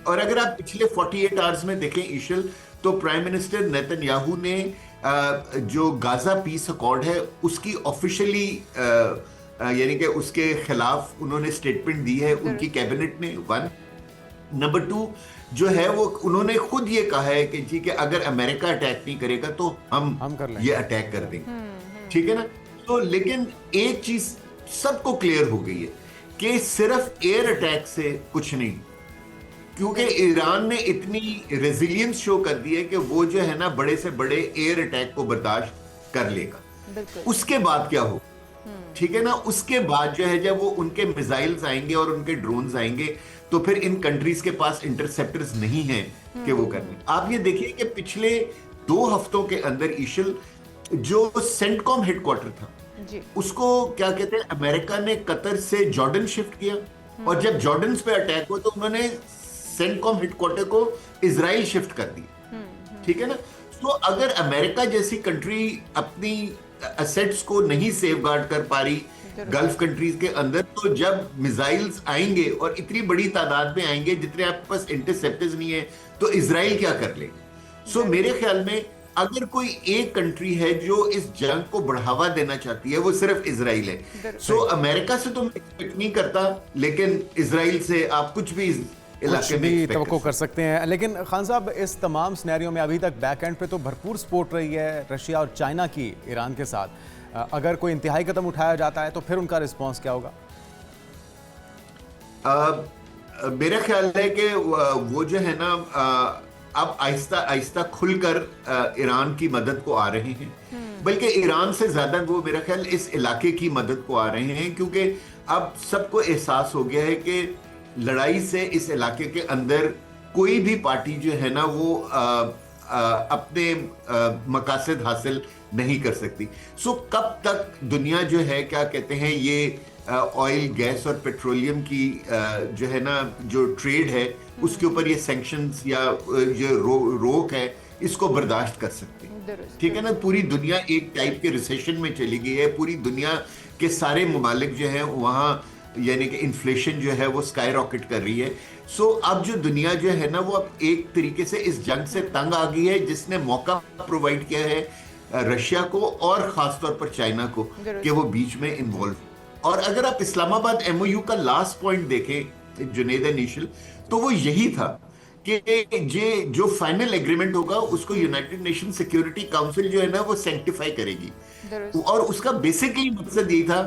और अगर आप पिछले 48 आवर्स में देखें ईशल, तो प्राइम मिनिस्टर नेतन्याहू ने जो गाजा पीस अकॉर्ड है उसकी ऑफिशियली यानी कि उसके खिलाफ उन्होंने स्टेटमेंट दी है उनकी कैबिनेट ने। 1 नंबर 2 जो है वो उन्होंने खुद ये कहा है कि जी कि अगर अमेरिका अटैक नहीं करेगा तो हम कर लेंगे, ये अटैक कर देंगे, ठीक है ना। तो लेकिन एक चीज सबको क्लियर हो गई है कि सिर्फ एयर अटैक से कुछ नहीं, क्योंकि ईरान ने इतनी रेजिलियंस शो कर दी है कि वो जो है ना बड़े से बड़े एयर अटैक को बर्दाश्त कर लेगा। उसके बाद क्या हो, ठीक है ना, उसके बाद जो है जब वो उनके मिसाइल्स आएंगे और उनके ड्रोन्स आएंगे तो फिर इन कंट्रीज के पास इंटरसेप्टर्स नहीं है कि वो करने। आप ये देखिए कि पिछले 2 हफ्तों के अंदर ईशल जो सेंटकॉम हेडक्वार्टर था उसको क्या कहते हैं, अमेरिका ने कतर से जॉर्डन शिफ्ट किया, और जब जॉर्डन पे अटैक हुआ तो उन्होंने सेंटकॉम हेडक्वार्टर को इजराइल शिफ्ट कर दिया, ठीक है ना। तो अगर अमेरिका जैसी कंट्री अपनी असेट्स को नहीं सेफगार्ड कर पा रही गल्फ कंट्रीज के अंदर, तो जब मिसाइल्स आएंगे और इतनी बड़ी तादाद में आएंगे जितने आपके पास इंटरसेप्टर्स नहीं है तो इजराइल क्या कर लेगा। सो मेरे ख्याल में अगर कोई एक कंट्री है जो इस जंग को बढ़ावा देना चाहती है वो सिर्फ इजराइल है। सो अमेरिका से तो मैं एक्सपेक्ट नहीं करता, लेकिन इजराइल से आप कुछ भी इलाके में तवक्को कर सकते हैं। लेकिन खान साहब, इस तमाम सिनेरियो में अभी तक बैक एंड पे तो भरपूर सपोर्ट रही है रशिया और चाइना की ईरान के साथ। अगर कोई इंतहाई कदम उठाया जाता है तो फिर उनका रिस्पॉन्स क्या होगा? मेरा ख्याल है कि वो जो है ना अब आहिस्ता आहिस्ता खुलकर ईरान की मदद को आ रहे हैं, बल्कि ईरान से ज्यादा वो मेरा ख्याल इस इलाके की मदद को आ रहे हैं, क्योंकि अब सबको एहसास हो गया है कि लड़ाई से इस इलाके के अंदर कोई भी पार्टी जो है ना वो अपने मकासद हासिल नहीं कर सकती। सो कब तक दुनिया जो है क्या कहते हैं ये ऑयल गैस और पेट्रोलियम की जो है ना जो ट्रेड है उसके ऊपर ये सैंक्शंस या जो रोक है इसको बर्दाश्त कर सकते हैं, ठीक है ना। पूरी दुनिया एक टाइप के रिसेशन में चली गई है, पूरी दुनिया के सारे ममालिक जो हैं वहाँ यानी कि इन्फ्लेशन जो है वो स्काई रॉकेट कर रही है। सो अब जो दुनिया जो है ना वो अब एक तरीके से इस जंग से तंग आ गई है, जिसने मौका प्रोवाइड किया है रशिया को और खासतौर पर चाइना को कि वो बीच में इन्वॉल्व। और अगर आप इस्लामाबाद एमओयू का लास्ट पॉइंट देखें जुनेद निशल, तो वो यही था कि ये जो फाइनल एग्रीमेंट होगा उसको यूनाइटेड नेशन सिक्योरिटी काउंसिल जो है ना वो सैंक्टिफाई करेगी, और उसका बेसिकली मकसद यही था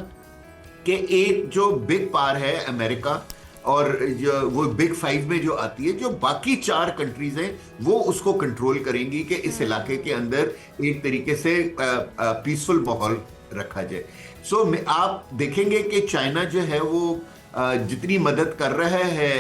कि एक जो बिग पावर है अमेरिका और जो वो बिग 5 में जो आती है, जो बाकी 4 कंट्रीज हैं वो उसको कंट्रोल करेंगी कि इस इलाके के अंदर एक तरीके से पीसफुल माहौल रखा जाए। सो आप देखेंगे कि चाइना जो है वो जितनी मदद कर रहा है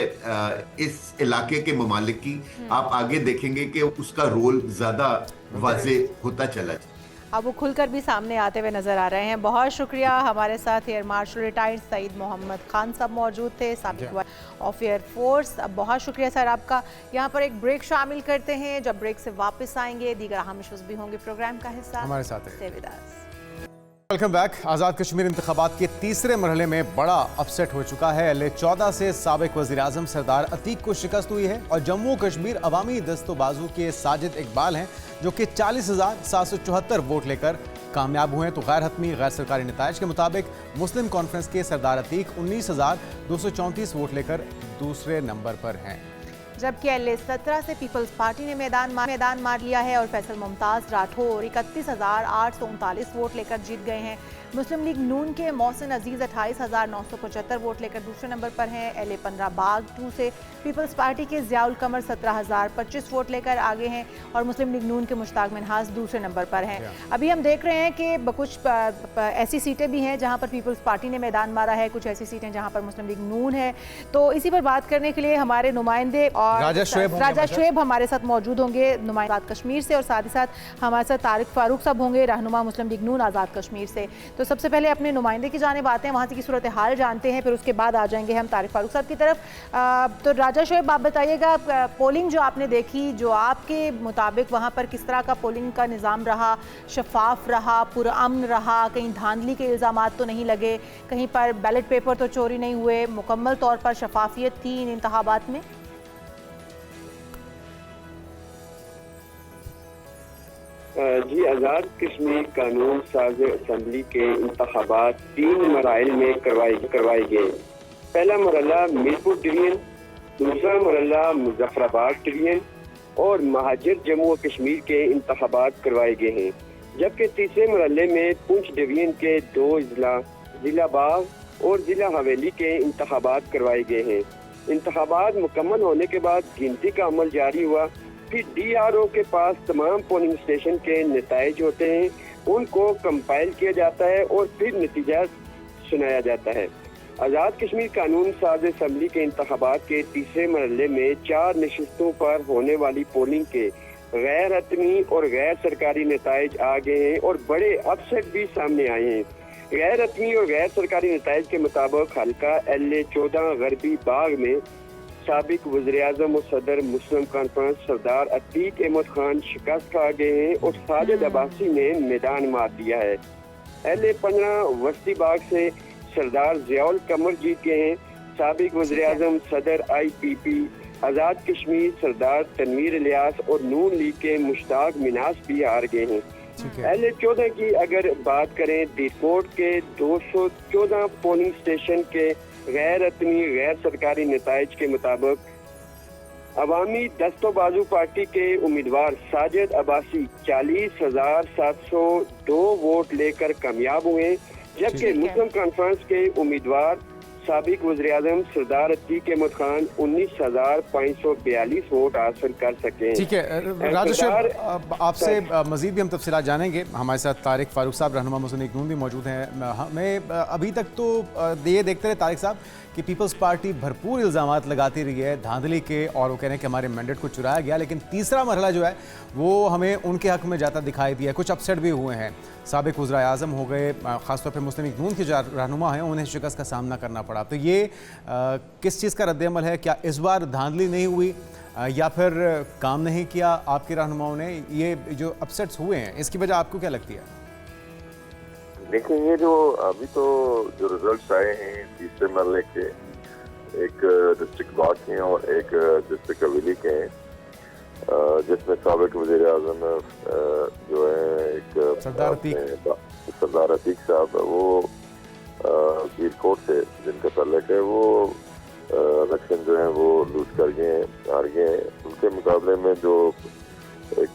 इस इलाके के ममालिक की, आप आगे देखेंगे कि उसका रोल ज्यादा वाज़े होता चला जाए। अब वो खुलकर भी सामने आते हुए नजर आ रहे हैं। बहुत शुक्रिया, हमारे साथ air marshal retired Saeed Mohammad Khan sahab मौजूद थे, साबिक ऑफ एयर फोर्स। बहुत शुक्रिया सर आपका। यहाँ पर एक ब्रेक शामिल करते हैं, जब ब्रेक से वापस आएंगे दीगर अहम इश्यूज भी होंगे प्रोग्राम का हिस्सा। हमारे साथ Stay with us। Welcome back. Azad Kashmir इंतखाबात के तीसरे मरहले में बड़ा अपसेट हो चुका है। LA-14 से साबिक वज़ीर-ए-आज़म सरदार अतीक को शिकस्त हुई है और जम्मू कश्मीर अवामी दस्तोबाजू के साजिद इकबाल हैं जो कि 40,774 वोट लेकर कामयाब हुए हैं। तो गैर हतमी गैर सरकारी नताइज के मुताबिक मुस्लिम कॉन्फ्रेंस के सरदार अतीक 19,234 वोट लेकर दूसरे नंबर पर हैं, जबकि LA-17 से पीपल्स पार्टी ने मैदान मार लिया है और फैसल मुमताज राठौर 31,839 वोट लेकर जीत गए हैं। मुस्लिम लीग नून के मोहसिन अजीज 28,975 वोट लेकर दूसरे नंबर पर हैं। LA-15 बाग 2 से पीपल्स पार्टी के ज़ियाउल कमर 17,025 वोट लेकर आगे हैं और मुस्लिम लीग नून के मुश्ताक मिनहास दूसरे नंबर पर हैं। अभी हम देख रहे हैं कि कुछ ऐसी सीटें भी हैं जहां पर पीपल्स पार्टी ने मैदान मारा है, कुछ ऐसी सीटें जहां पर मुस्लिम लीग नून है। तो इसी पर बात करने के लिए हमारे नुमाइंदे और राजा शुएब हमारे साथ मौजूद होंगे नुमाइंदा आज़ाद कश्मीर से, और साथ ही साथ हमारे साथ तारिक फारूक साहब होंगे रहनुमा मुस्लिम लीग नून आज़ाद कश्मीर से। तो सबसे पहले अपने नुमाइंदे की जानिब आते हैं, वहाँ की सूरत हाल जानते हैं, फिर उसके बाद आ जाएंगे हम तारिक फारूक साहब की तरफ। तो राजा शुएब आप बताइएगा, पोलिंग जो आपने देखी, जो आपके मुताबिक वहाँ पर किस तरह का पोलिंग का निज़ाम रहा? शफाफ रहा, पुरअमन रहा, कहीं धांधली के इल्ज़ामात तो नहीं लगे, कहीं पर बैलेट पेपर तो चोरी नहीं हुए, मुकम्मल तौर पर शफाफियत थी इन इंतखाबात में? जी, आज़ाद कश्मीर कानून साज असम्बली के इंतखाबात 3 मराइल में करवाए गए। पहला मरहला मीरपुर डिवीजन, दूसरा मरहला मुजफ्फराबाद डिवीजन और महाजिर जम्मू और कश्मीर के इंतखाबात करवाए गए हैं, जबकि तीसरे मरहले में पुंछ डिवीजन के 2 जिला बाग और जिला हवेली के इंतखाबात करवाए गए हैं। इंतखाबात मुकम्मल होने के बाद गिनती का अमल जारी हुआ। फिर DRO के पास तमाम पोलिंग स्टेशन के नताइज होते हैं, उनको कंपाइल किया जाता है और फिर नतीजा सुनाया जाता है। आज़ाद कश्मीर कानून साज असम्बली के इंतखाबात के तीसरे मरहले में 4 नशिस्तों पर होने वाली पोलिंग के गैर हतमी और गैर सरकारी नताइज आ गए हैं और बड़े अपसेट भी सामने आए हैं। गैर हतमी और गैर सरकारी नताइज के मुताबिक हल्का LA 14 गरबी बाग में साबिक वज़ीर-ए-आज़म और सदर मुस्लिम कॉन्फ्रेंस सरदार अतीक अहमद खान शिकस्त खा गए हैं और साजिद अब्बासी ने मैदान मार दिया है। LA 15 वस्ती बाग से सरदार ज़ियाउल कमर जीत गए हैं। साबिक वज़ीर-ए-आज़म सदर IPP आज़ाद कश्मीर सरदार तनवीर इलियास और नून लीग के मुश्ताक मिनास भी हार गए हैं। LA 14 की अगर बात करें, दीकोट के 214 पोलिंग स्टेशन के गैर हतमी गैर सरकारी नताइज के मुताबिक अवामी दस्तोबाजू पार्टी के उम्मीदवार साजिद अब्बासी 40,702 वोट लेकर कामयाब हुए, जबकि मुस्लिम कॉन्फ्रेंस के उम्मीदवार साबिक वज़ीर-ए-आज़म सरदार अतीक अहमद खान 19,542 वोट हासिल कर सके। ठीक है राजेश, आपसे मजीद भी हम तफसीलात जानेंगे। हमारे साथ तारिक फारूक साहब रहनुमा मुस्लिम लीग नून भी मौजूद हैं। हमें अभी तक तो ये देखते रहे तारिक साहब कि पीपल्स पार्टी भरपूर इल्ज़ामात लगाती रही है धांधली के, और वो कह रहे हैं कि हमारे मैंडेट को चुराया गया, लेकिन तीसरा मरहला जो है वो हमें उनके हक में जाता दिखाई दिया। कुछ अपसेट भी हुए हैं, साबिक वज़ीर-ए-आज़म हो गए, ख़ासतौर पर मुस्लिम लीग नून के जो रहनुमा हैं उन्हें शिकस्त का सामना करना पड़ा। तो ये किस चीज़ का रद्द-ए-अमल है? क्या इस बार धांधली नहीं हुई या फिर काम नहीं किया आपके रहनुमाओं ने? ये जो अपसेट्स हुए हैं इसकी वजह आपको क्या लगती है? देखिए, ये जो अभी तो जो रिजल्ट्स आए हैं तीसरे मरहले के, एक डिस्ट्रिक्ट बाग के हैं और एक डिस्ट्रिक्ट हवेली के हैं, जिसमें साबिक वज़ीर-ए-आज़म जो है एक सरदार अतीक साहब, वो दीकोट से जिनका तल्लुक है, वो इलेक्शन जो है वो लूज कर गए हैं, हार गए हैं। उनके मुकाबले में जो एक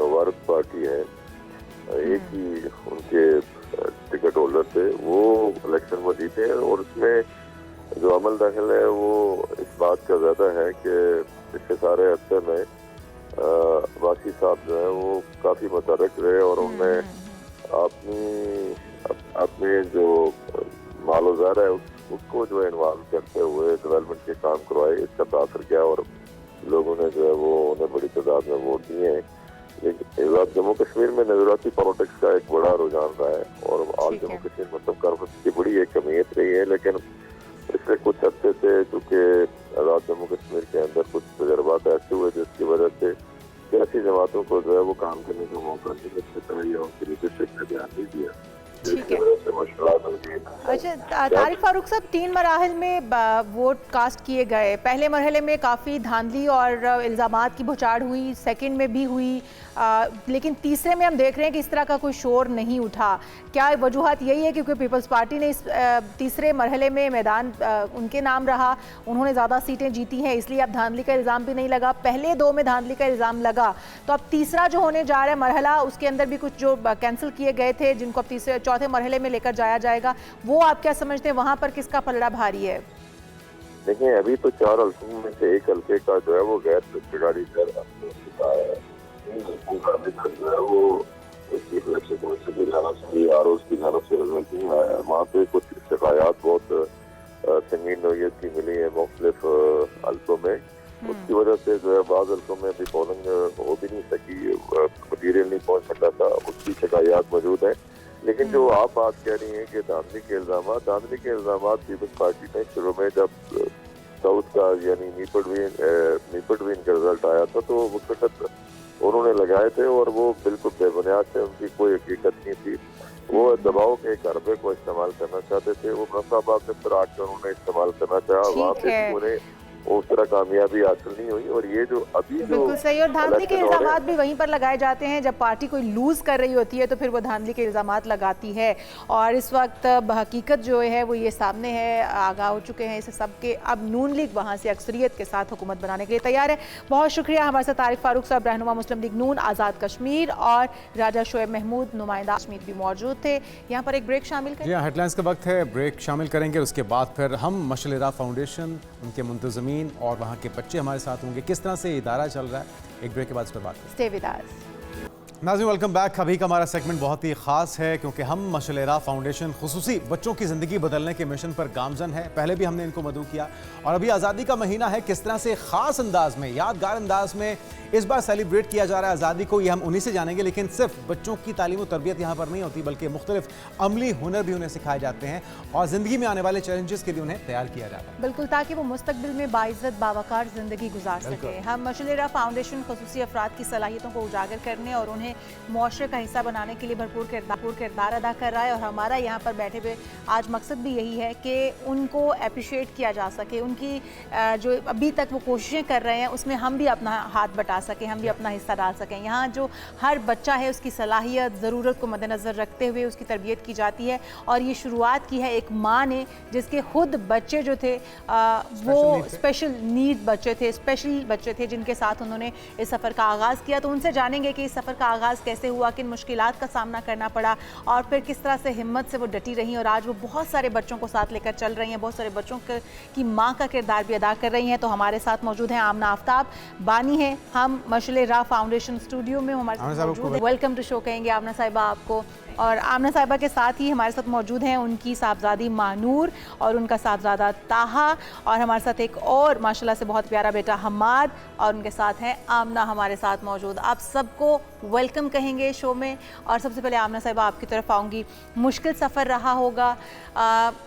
नवारत पार्टी है, एक ही उनके टिकट होल्डर थे, वो इलेक्शन में जीते हैं। और उसमें जो अमल दाखिल है वो इस बात का ज़्यादा है कि पिछले सारे अरसे में वासी साहब जो है वो काफ़ी मुतहर्रिक रहे और उन्होंने अपने जो मालो ज़ार है उसको जो है इन्वॉल्व करते हुए डेवलपमेंट के काम करवाए। इसका तासर किया और लोगों ने जो है वो उन्हें बड़ी तादाद में वोट दिए हैं। लेकिन जम्मू कश्मीर में नजराती पॉलिटिक्स का एक बड़ा रुझान रहा है और आज जम्मू कश्मीर मतलब कॉन्फ्रेंस की बड़ी एक अहमियत रही है। लेकिन पिछले कुछ अर्से से चूँकि आज़ाद जम्मू कश्मीर के अंदर कुछ तजर्बात ऐसे हुए जिसकी वजह से सियासी जमातों को जो है वो काम करने का मौका नहीं मिल सकता या उनकी लीडरशिप ने ध्यान नहीं दिया। ठीक है। अच्छा तारिक फारूक साहब, 3 मराहल में वोट कास्ट किए गए। पहले मरहले में काफ़ी धांधली और इल्ज़ामात की भुचाड़ हुई, सेकंड में भी हुई, लेकिन तीसरे में हम देख रहे हैं कि इस तरह का कोई शोर नहीं उठा। क्या वजूहत यही है क्योंकि पीपल्स पार्टी ने इस तीसरे मरहले में मैदान उनके नाम रहा, उन्होंने ज़्यादा सीटें जीती हैं, इसलिए अब धांधली का इल्ज़ाम भी नहीं लगा? पहले 2 में धांधली का इल्ज़ाम लगा, तो अब तीसरा जो होने जा रहा है मरहला, उसके अंदर भी कुछ जो कैंसिल किए गए थे जिनको अब चौथे मरहले में लेकर जाया जाएगा, वो आप क्या समझते हैं वहाँ पर किसका पलड़ा भारी है? देखिए, अभी तो 4 हल्कों में से एक हल्के का जो है वो गैर सरकारी जो है वो चीफ इलेक्शन कमीशन की जानब से और उसकी जानब से रिजल्ट नहीं आया। वहाँ पे कुछ शिकायत बहुत संगीन नौयत की मिली है मुख्तलिफ हल्कों में। उसकी वजह से जो है बाज़ हल्कों में भी पोलिंग हो भी नहीं सकी, मटीरियल नहीं पहुँच सका था, उसकी शिकायत मौजूद है। लेकिन जो आप बात कह रही हैं कि धांधली के इल्ज़ाम पीपल्स पार्टी ने शुरू में जब साउथ का यानी नीपटवीन का रिजल्ट आया था तो उस वक्त उन्होंने लगाए थे और वो बिल्कुल बेबुनियाद थे, उनकी कोई हकीकत नहीं थी। वो दबाव के हरबे को इस्तेमाल करना चाहते थे, वो फैसलाबाद में फिर आकर उन्होंने इस्तेमाल करना चाहा। वहाँ पे उन्हें उस तरह कामयाबी हासिल नहीं हुई। और ये जो अभी जो बिल्कुल सही। और धांधली के इलेक्शन हो रहे इल्जामात हैं, भी वहीं पर लगाए जाते हैं जब पार्टी कोई लूज कर रही होती है तो फिर वो धांधली के इल्जामात लगाती है। और इस वक्त हकीकत जो है वो ये सामने है, आगाह हो चुके हैं इस सब के। अब नून लीग वहाँ से अक्सरियत के साथ हुकूमत बनाने के लिए तैयार है। बहुत शुक्रिया। हमारे साथ तारिक फारूक साहब, रहनुमा मुस्लिम लीग नून आज़ाद कश्मीर, और राजा शोएब महमूद, नुमाइंदा कश्मीर भी मौजूद थे। यहाँ पर एक ब्रेक शामिल करें। जी हाँ, हेडलाइंस का वक्त है, ब्रेक शामिल करेंगे। उसके बाद फिर हम मशअल राह फाउंडेशन, उनके मुंतज़मीन और वहाँ के बच्चे हमारे साथ होंगे, किस तरह से ये इदारा चल रहा है। एक ब्रेक के बाद इस पर बात करें। Stay with us. नाज़रीन, वेलकम बैक। अभी का हमारा सेगमेंट बहुत ही ख़ास है क्योंकि हम मशअल राह फाउंडेशन खुसूसी बच्चों की ज़िंदगी बदलने के मिशन पर गामजन है। पहले भी हमने इनको मदऊ किया और अभी आज़ादी का महीना है, किस तरह से ख़ास अंदाज में, यादगार अंदाज में इस बार सेलिब्रेट किया जा रहा है आज़ादी को, ये हम उन्हीं से जानेंगे। लेकिन सिर्फ बच्चों की तालीम और तरबियत यहाँ पर नहीं होती, बल्कि मुख्तलिफ अमली हुनर भी उन्हें सिखाए जाते हैं और ज़िंदगी में आने वाले चैलेंजेस के लिए उन्हें तैयार किया जाता है। बिल्कुल, ताकि वो मुस्तकबिल में बाइज़्ज़त बावकार ज़िंदगी गुजार सके। हम मशअल राह फाउंडेशन खुसूसी अफराद की सलाहियतों को उजागर करने और उन्हें मुआशरे का हिस्सा बनाने के लिए भरपूर किरदार अदा कर रहा है। और हमारा यहाँ पर बैठे हुए आज मकसद भी यही है कि उनको अप्रिशिएट किया जा सके, उनकी जो अभी तक वो कोशिशें कर रहे हैं उसमें हम भी अपना हाथ बटा सकें, हम भी अपना हिस्सा डाल सकें। यहाँ जो हर बच्चा है उसकी सलाहियत, ज़रूरत को मद्देनज़र रखते हुए उसकी तरबियत की जाती है। और ये शुरुआत की है एक माँ ने जिसके खुद बच्चे जो थे वो स्पेशल नीड बच्चे थे, स्पेशल बच्चे थे जिनके साथ उन्होंने इस सफ़र का आगाज़ किया। तो उनसे जानेंगे कि इस सफ़र का आगाज़ कैसे हुआ, किन मुश्किलात का सामना करना पड़ा और फिर किस तरह से हिम्मत से वो डटी रही और आज वो बहुत सारे बच्चों को साथ लेकर चल रही हैं, बहुत सारे बच्चों की माँ का किरदार भी अदा कर रही हैं। तो हमारे साथ मौजूद हैं आमना आफ्ताब, बानी है हम मशअल राह फाउंडेशन स्टूडियो में हमारे साथ मौजूद है। वेलकम टू शो कहेंगे आमना साहिबा आपको। और आमना साहिबा के साथ ही हमारे साथ मौजूद हैं उनकी साहबजादी मानूर और उनका साहबजादा ताहा, और हमारे साथ एक और माशाल्लाह से बहुत प्यारा बेटा हमाद, और उनके साथ हैं आमना हमारे साथ मौजूद। आप सबको वेलकम कहेंगे शो में। और सबसे पहले आमना साहिबा आपकी तरफ आऊँगी। मुश्किल सफ़र रहा होगा,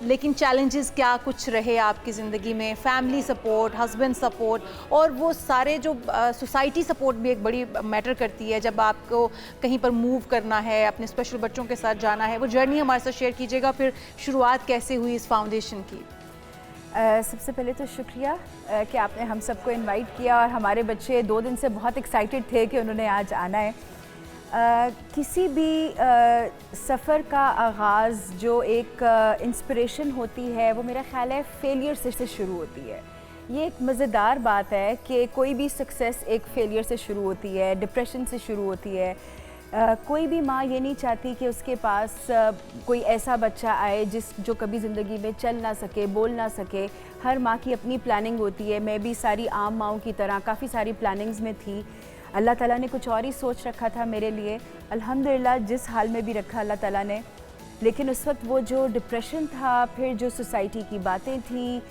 लेकिन चैलेंजेस क्या कुछ रहे आपकी ज़िंदगी में? फैमिली सपोर्ट, हस्बैंड सपोर्ट, और वो सारे जो सोसाइटी सपोर्ट भी एक बड़ी मैटर करती है जब आपको कहीं पर मूव करना है, अपने स्पेशल बच्चों के साथ जाना है। वो जर्नी हमारे साथ शेयर कीजिएगा, फिर शुरुआत कैसे हुई इस फाउंडेशन की? सबसे पहले तो शुक्रिया कि आपने हम सबको इनवाइट किया और हमारे बच्चे 2 दिन से बहुत एक्साइटेड थे कि उन्होंने आज आना है। किसी भी सफ़र का आगाज़ जो एक इंस्पिरेशन होती है वो मेरा ख़्याल है फेलियर से शुरू होती है। ये एक मज़ेदार बात है कि कोई भी सक्सेस एक फेलियर से शुरू होती है, डिप्रेशन से शुरू होती है। कोई भी माँ ये नहीं चाहती कि उसके पास कोई ऐसा बच्चा आए जो कभी ज़िंदगी में चल ना सके, बोल ना सके। हर माँ की अपनी प्लानिंग होती है। मैं भी सारी आम माँओं की तरह काफ़ी सारी प्लानिंग्स में थी। अल्लाह ताला ने कुछ और ही सोच रखा था मेरे लिए। अल्हम्दुलिल्लाह जिस हाल में भी रखा अल्लाह ताला ने, लेकिन उस वक्त वो जो डिप्रेशन था, फिर जो सोसाइटी की बातें थी,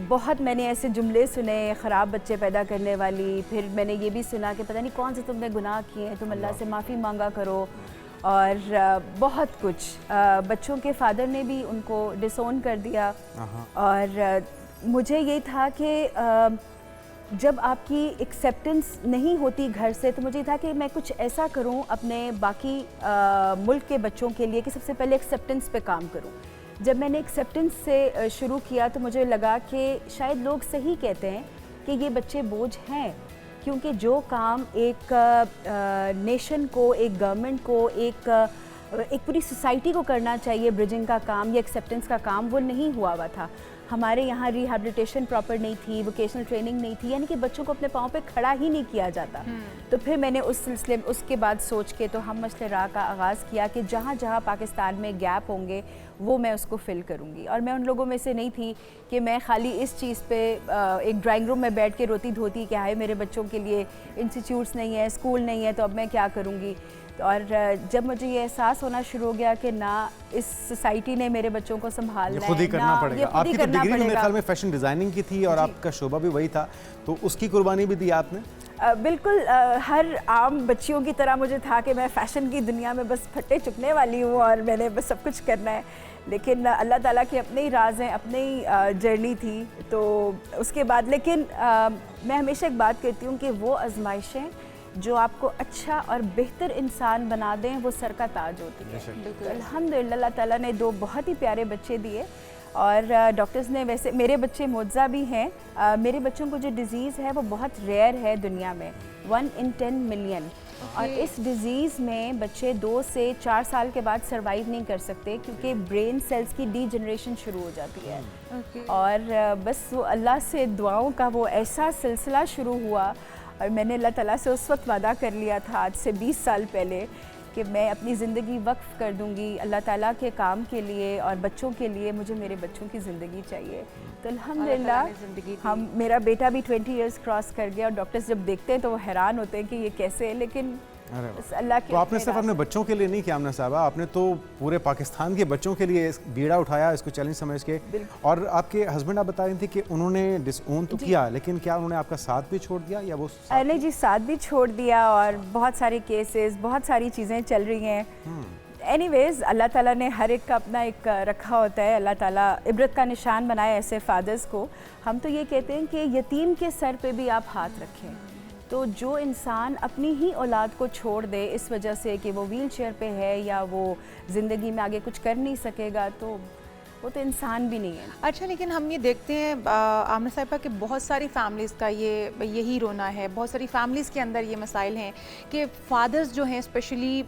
बहुत मैंने ऐसे जुमले सुने, ख़राब बच्चे पैदा करने वाली। फिर मैंने ये भी सुना कि पता नहीं कौन से तुमने गुनाह किए हैं, तुम अल्लाह से माफ़ी मांगा करो, और बहुत कुछ। बच्चों के फादर ने भी उनको डिसोन कर दिया। और मुझे ये था कि जब आपकी एक्सेप्टेंस नहीं होती घर से, तो मुझे था कि मैं कुछ ऐसा करूं अपने बाकी मुल्क के बच्चों के लिए कि सबसे पहले एक्सेप्टेंस पे काम करूं। जब मैंने एक्सेप्टेंस से शुरू किया तो मुझे लगा कि शायद लोग सही कहते हैं कि ये बच्चे बोझ हैं, क्योंकि जो काम एक नेशन को, एक गवर्नमेंट को, एक पूरी सोसाइटी को करना चाहिए, ब्रिजिंग का काम या एक्सेप्टेंस का काम, वो नहीं हुआ हुआ था। हमारे यहाँ रिहैबिलिटेशन प्रॉपर नहीं थी, वोकेशनल ट्रेनिंग नहीं थी, यानी कि बच्चों को अपने पाँव पे खड़ा ही नहीं किया जाता। तो फिर मैंने उस सिलसिले में उसके बाद सोच के तो हम मशअल राह का आगाज़ किया कि जहाँ जहाँ पाकिस्तान में गैप होंगे वो मैं उसको फ़िल करूँगी। और मैं उन लोगों में से नहीं थी कि मैं खाली इस चीज़ पे एक ड्राइंग रूम में बैठ के रोती धोती कि हाय मेरे बच्चों के लिए इंस्टीट्यूट्स नहीं है, स्कूल नहीं है, तो अब मैं क्या करूँगी। और जब मुझे ये एहसास होना शुरू हो गया कि ना इस सोसाइटी ने मेरे बच्चों को संभालना है, खुद ही करना पड़ेगा। आपकी तो डिग्री मेरे ख्याल में फैशन डिज़ाइनिंग की थी और आपका शोबा भी वही था, तो उसकी कुर्बानी भी दी आपने? बिल्कुल। हर आम बच्चियों की तरह मुझे था कि मैं फ़ैशन की दुनिया में बस फट्टे चुकने वाली हूँ और मैंने बस सब कुछ करना है। लेकिन अल्लाह ताला के अपने ही राज हैं, अपने ही जर्नी थी। तो उसके बाद लेकिन मैं हमेशा एक बात कहती हूँ कि वो आजमाइशें जो आपको अच्छा और बेहतर इंसान बना दें वो सर का ताज होती है। तो अल्हम्दुलिल्लाह अल्लाह ताला ने 2 बहुत ही प्यारे बच्चे दिए। और डॉक्टर्स ने, वैसे मेरे बच्चे मुआवजा भी हैं, मेरे बच्चों को जो डिज़ीज़ है वो बहुत रेयर है दुनिया में, 1 in 10 मिलियन। और इस डिज़ीज़ में बच्चे 2 से 4 साल के बाद सरवाइव नहीं कर सकते क्योंकि ब्रेन सेल्स की डीजनरेशन शुरू हो जाती है। और बस वो अल्लाह से दुआओं का वो ऐसा सिलसिला शुरू हुआ, और मैंने अल्लाह ताला से उस वक्त वादा कर लिया था आज से 20 साल पहले कि मैं अपनी ज़िंदगी वक्फ़ कर दूंगी अल्लाह ताला के काम के लिए और बच्चों के लिए। मुझे मेरे बच्चों की ज़िंदगी चाहिए। तो अल्हम्दुलिल्लाह मेरा बेटा भी 20 इयर्स क्रॉस कर गया, और डॉक्टर्स जब देखते हैं तो वो हैरान होते हैं कि ये कैसे है, लेकिन अल्लाह के। तो आपने सिर्फ अपने बच्चों के लिए नहीं किया आमना साहबा, आपने तो पूरे पाकिस्तान के बच्चों के लिए बीड़ा उठाया, इसको चैलेंज समझ के। और आपके हस्बैंड, आप बता रही थी कि उन्होंने डिसओन तो किया, लेकिन क्या उन्होंने आपका साथ भी छोड़ दिया या वो नहीं जी, साथ भी छोड़ दिया, और बहुत सारे केसेस, बहुत सारी चीज़ें चल रही हैं। एनीवेज, अल्लाह ताला ने हर एक का अपना एक रखा होता है, अल्लाह ताला इबरत का निशान बनाए ऐसे फादर्स को। हम तो ये कहते हैं कि यतीम के सर पे भी आप हाथ रखें। तो जो इंसान अपनी ही औलाद को छोड़ दे इस वजह से कि वो व्हील चेयर पे है या वो ज़िंदगी में आगे कुछ कर नहीं सकेगा, तो वो तो इंसान भी नहीं है। अच्छा, लेकिन हम ये देखते हैं आमना साहिबा कि बहुत सारी फैमिलीज़ का यही रोना है, बहुत सारी फैमिलीज़ के अंदर ये मसाइल हैं कि फादर्स जो हैं स्पेशली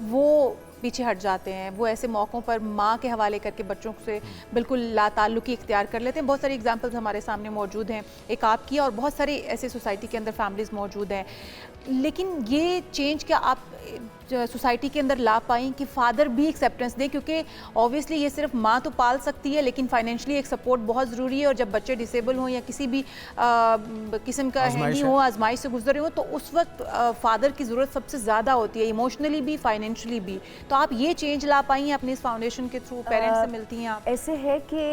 वो पीछे हट जाते हैं। वो ऐसे मौक़ों पर माँ के हवाले करके बच्चों से बिल्कुल लाताल्लुकी इख्तियार कर लेते हैं। बहुत सारी एग्जांपल्स हमारे सामने मौजूद हैं, एक आपकी और बहुत सारी ऐसे सोसाइटी के अंदर फैमिलीज़ मौजूद हैं। लेकिन ये चेंज क्या आप सोसाइटी के अंदर ला पाई कि फ़ादर भी एक्सेप्टेंस दें, क्योंकि ऑब्वियसली ये सिर्फ माँ तो पाल सकती है, लेकिन फाइनेंशियली एक सपोर्ट बहुत ज़रूरी है। और जब बच्चे डिसेबल हों या किसी भी किस्म का हैंडी हो, आजमाइश से गुजरे हो, तो उस वक्त फ़ादर की ज़रूरत सबसे ज़्यादा होती है, इमोशनली भी, फाइनेंशियली भी। तो आप ये चेंज ला पाई हैं अपनी इस फाउंडेशन के थ्रू, पेरेंट्स से मिलती हैं आप? ऐसे है कि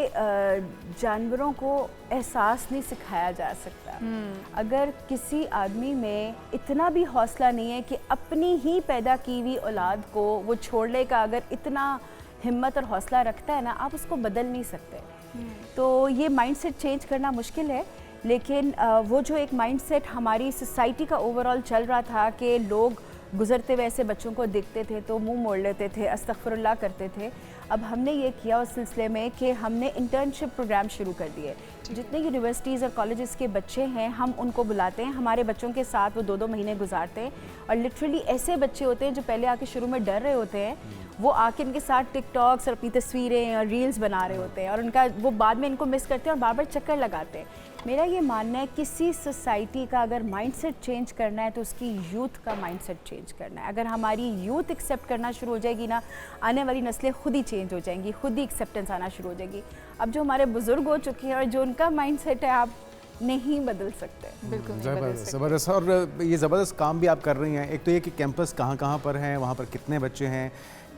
जानवरों को एहसास नहीं सिखाया जा सकता। अगर किसी आदमी में इतना भी हौसला नहीं है कि अपनी ही पैदा की हुई औलाद को वो छोड़ने का अगर इतना हिम्मत और हौसला रखता है ना, आप उसको बदल नहीं सकते। तो ये माइंडसेट चेंज करना मुश्किल है, लेकिन वो जो एक माइंडसेट हमारी सोसाइटी का ओवरऑल चल रहा था कि लोग गुजरते हुए ऐसे बच्चों को देखते थे तो मुंह मोड़ लेते थे, अस्तगफिरुल्लाह करते थे। अब हमने ये किया उस सिलसिले में कि हमने इंटर्नशिप प्रोग्राम शुरू कर दिए। जितने यूनिवर्सिटीज़ और कॉलेजेस के बच्चे हैं हम उनको बुलाते हैं, हमारे बच्चों के साथ वो 2-2 महीने गुजारते हैं। और लिटरली ऐसे बच्चे होते हैं जो पहले आके शुरू में डर रहे होते हैं, वो आके इनके साथ टिकटॉक्स और अपनी तस्वीरें और रील्स बना रहे होते हैं, और उनका वो बाद में इनको मिस करते हैं और बार बार चक्कर लगाते हैं। मेरा ये मानना है किसी सोसाइटी का अगर माइंडसेट चेंज करना है तो उसकी यूथ का माइंडसेट चेंज करना है। अगर हमारी यूथ एक्सेप्ट करना शुरू हो जाएगी ना, आने वाली नस्लें खुद ही चेंज हो जाएंगी, खुद ही एक्सेप्टेंस आना शुरू हो जाएगी। अब जो हमारे बुजुर्ग हो चुके हैं और जो उनका माइंडसेट है, आप नहीं बदल सकते। बिल्कुल ज़बरदस्त। और ये ज़बरदस्त काम भी आप कर रही हैं। एक तो ये कि कैंपस कहाँ कहाँ पर हैं, वहाँ पर कितने बच्चे हैं,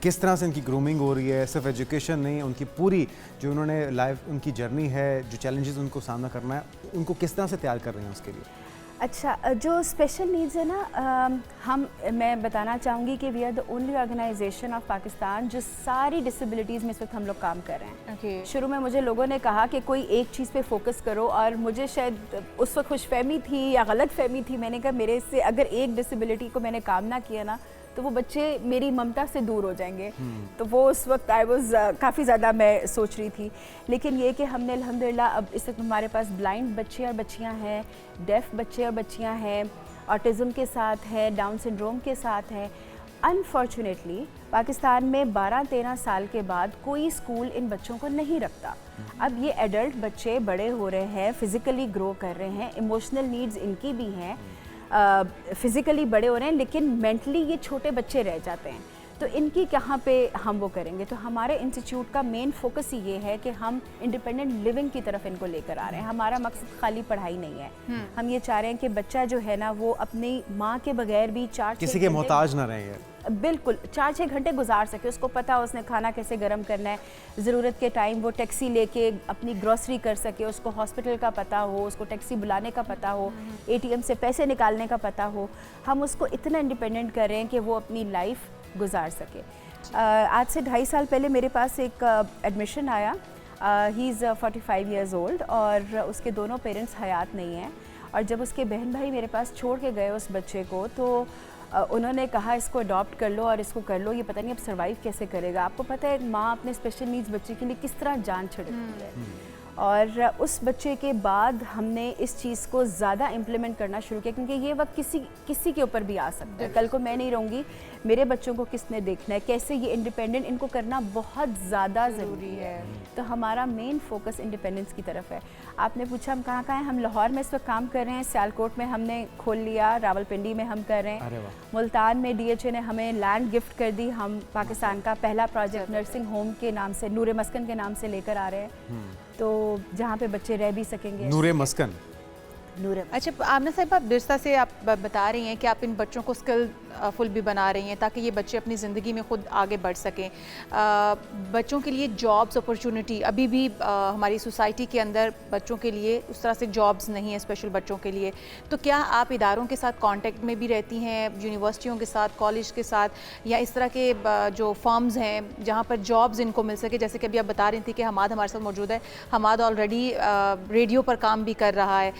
किस तरह से इनकी ग्रूमिंग हो रही है, सिर्फ एजुकेशन नहीं, उनकी पूरी जो उन्होंने लाइफ, उनकी जर्नी है, जो चैलेंजेस उनको सामना करना है, उनको किस तरह से तैयार कर रही हैं उसके लिए? अच्छा, जो स्पेशल नीड्स है ना, मैं बताना चाहूँगी कि we are the only organization of Pakistan जो सारी डिसेबिलिटीज़ में इस वक्त हम लोग काम कर रहे हैं। Okay. शुरू में मुझे लोगों ने कहा कि कोई एक चीज़ पे फोकस करो, और मुझे शायद उस वक्त खुशफहमी थी या गलत फहमी थी। मैंने कहा मेरे से अगर एक डिसेबिलिटी को मैंने काम ना किया ना, तो वो बच्चे मेरी ममता से दूर हो जाएंगे। तो वो उस वक्त आई वाज काफ़ी ज़्यादा मैं सोच रही थी। लेकिन ये कि हमने अल्हम्दुलिल्लाह अब इस वक्त हमारे पास ब्लाइंड बच्चे और बच्चियां हैं, डेफ बच्चे और बच्चियां हैं, ऑटिज़म के साथ हैं, डाउन सिंड्रोम के साथ हैं। अनफॉर्चुनेटली पाकिस्तान में 12-13 साल के बाद कोई स्कूल इन बच्चों को नहीं रखता। अब ये एडल्ट बच्चे बड़े हो रहे हैं, फिज़िकली ग्रो कर रहे हैं, इमोशनल नीड्स इनकी भी हैं, फिज़िकली बड़े हो रहे हैं, लेकिन मेंटली ये छोटे बच्चे रह जाते हैं। तो इनकी कहाँ पे हम वो करेंगे? तो हमारे इंस्टीट्यूट का मेन फोकस ये है कि हम इंडिपेंडेंट लिविंग की तरफ इनको लेकर आ रहे हैं। हमारा मकसद खाली पढ़ाई नहीं है, हम ये चाह रहे हैं कि बच्चा जो है ना वो अपनी माँ के बगैर भी किसी के मोहताज ना रहेंगे, बिल्कुल 4-6 घंटे गुजार सके। उसको पता हो उसने खाना कैसे गर्म करना है, ज़रूरत के टाइम वो टैक्सी लेके अपनी ग्रॉसरी कर सके, उसको हॉस्पिटल का पता हो, उसको टैक्सी बुलाने का पता हो, ATM से पैसे निकालने का पता हो। हम उसको इतना इंडिपेंडेंट कर रहे हैं कि वो अपनी लाइफ गुजार सके। आज से 2.5 साल पहले मेरे पास एक एडमिशन आया। ही इज़ 45 ईयर्स ओल्ड और उसके दोनों पेरेंट्स हयात नहीं हैं। और जब उसके बहन भाई मेरे पास छोड़ के गए उस बच्चे को, तो उन्होंने कहा इसको अडॉप्ट कर लो और इसको कर लो, ये पता नहीं अब सर्वाइव कैसे करेगा। आपको पता है एक माँ अपने स्पेशल नीड्स बच्चे के लिए किस तरह जान छिड़कती है। और उस बच्चे के बाद हमने इस चीज़ को ज़्यादा इम्प्लीमेंट करना शुरू किया, क्योंकि ये वक्त किसी के ऊपर भी आ सकता है। कल को मैं नहीं रहूँगी, मेरे बच्चों को किसने देखना है, कैसे ये इंडिपेंडेंट, इनको करना बहुत ज़्यादा ज़रूरी है। तो हमारा मेन फोकस इंडिपेंडेंस की तरफ है। आपने पूछा हम कहाँ हैं, हम लाहौर में इस वक्त काम कर रहे हैं, सियालकोट में हमने खोल लिया, रावलपिंडी में हम कर रहे हैं, मुल्तान में DHA ने हमें लैंड गिफ्ट कर दी। हम पाकिस्तान का पहला प्रोजेक्ट नर्सिंग होम के नाम से, नूरे मस्कन के नाम से लेकर आ रहे हैं, तो जहाँ पे बच्चे रह भी सकेंगे। नूरे मस्कन। अच्छा आमना साहिबा, आप दिरसा से आप बता रही हैं कि आप इन बच्चों को स्किलफुल भी बना रही हैं ताकि ये बच्चे अपनी ज़िंदगी में ख़ुद आगे बढ़ सकें। बच्चों के लिए जॉब्स अपॉर्चुनिटी अभी भी हमारी सोसाइटी के अंदर बच्चों के लिए उस तरह से जॉब्स नहीं है, स्पेशल बच्चों के लिए। तो क्या आप इदारों के साथ कांटेक्ट में भी रहती हैं, यूनिवर्सिटियों के साथ, कॉलेज के साथ, या इस तरह के जो फॉर्म्स हैं जहाँ पर जॉब्स इनको मिल सके? जैसे कि अभी आप बता रही थी कि हमाद हमारे साथ मौजूद है, हमाद ऑलरेडी रेडियो पर काम भी कर रहा है,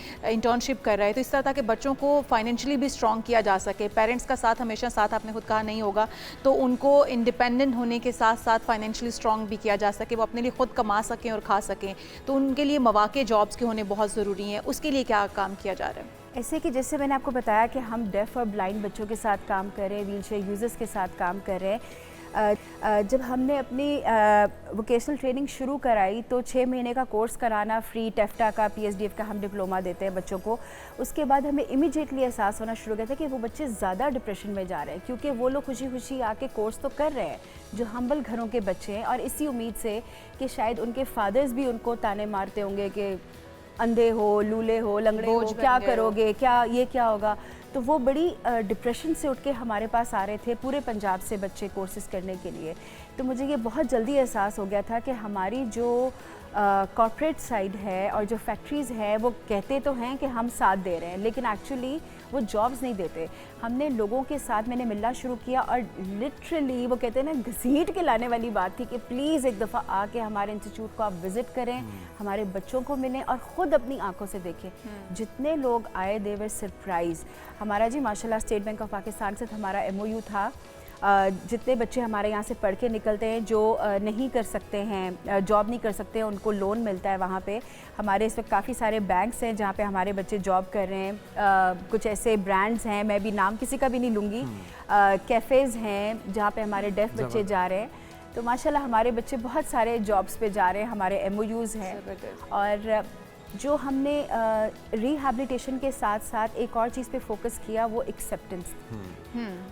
इंटर्नशिप कर रहा है। तो इस तरह के बच्चों को फाइनेंशियली भी स्ट्रॉन्ग किया जा सके। पेरेंट्स का साथ हमेशा साथ, आपने खुद कहा, नहीं होगा, तो उनको इंडिपेंडेंट होने के साथ साथ फाइनेंशियली स्ट्रॉन्ग भी किया जा सके, वो अपने लिए खुद कमा सकें और खा सकें। तो उनके लिए मौके जॉब्स के होने बहुत ज़रूरी हैं। उसके लिए क्या काम किया जा रहा है? ऐसे कि जैसे मैंने आपको बताया कि हम डेफ और ब्लाइंड बच्चों के साथ काम कर रहे हैं, व्हीलचेयर यूजर्स के साथ काम कर रहे हैं। जब हमने अपनी वोकेशनल ट्रेनिंग शुरू कराई तो 6 महीने का कोर्स कराना फ्री, टेफ्टा का, PSDF का हम डिप्लोमा देते हैं बच्चों को। उसके बाद हमें इमीडिएटली एहसास होना शुरू हो गया था कि वो बच्चे ज़्यादा डिप्रेशन में जा रहे हैं, क्योंकि वो लोग खुशी खुशी आके कोर्स तो कर रहे हैं, जो हम्बल घरों के बच्चे हैं, और इसी उम्मीद से कि शायद उनके फादर्स भी उनको ताने मारते होंगे कि अंधे हो, लूले हो, लंगड़े हो, क्या करोगे, क्या ये क्या होगा। तो वो बड़ी डिप्रेशन से उठ के हमारे पास आ रहे थे पूरे पंजाब से बच्चे कोर्सेज करने के लिए। तो मुझे ये बहुत जल्दी एहसास हो गया था कि हमारी जो कॉर्पोरेट साइड है और जो फैक्ट्रीज़ हैं वो कहते तो हैं कि हम साथ दे रहे हैं, लेकिन एक्चुअली वो जॉब्स नहीं देते। हमने लोगों के साथ मैंने मिलना शुरू किया और लिटरली वो कहते हैं ना, घसीट के लाने वाली बात थी कि प्लीज़ एक दफ़ा आके हमारे इंस्टीट्यूट को आप विज़िट करें, हमारे बच्चों को मिलें और ख़ुद अपनी आंखों से देखें। जितने लोग आए दे वर सरप्राइज। हमारा जी माशाल्लाह स्टेट बैंक ऑफ पाकिस्तान से हमारा MOU था। जितने बच्चे हमारे यहाँ से पढ़ के निकलते हैं जो नहीं कर सकते हैं, जॉब नहीं कर सकते हैं, उनको लोन मिलता है वहाँ पे। हमारे इस वक्त काफ़ी सारे बैंक्स हैं जहाँ पे हमारे बच्चे जॉब कर रहे हैं। कुछ ऐसे ब्रांड्स हैं, मैं भी नाम किसी का भी नहीं लूँगी, कैफ़ेज़ हैं जहाँ पे हमारे डेफ बच्चे जा रहे हैं। तो माशाल्लाह हमारे बच्चे बहुत सारे जॉब्स पे जा रहे हैं, हमारे MOUs हैं। और जो हमने रिहैबिलिटेशन के साथ साथ एक और चीज़ पे फोकस किया, वो एक्सेप्टेंस।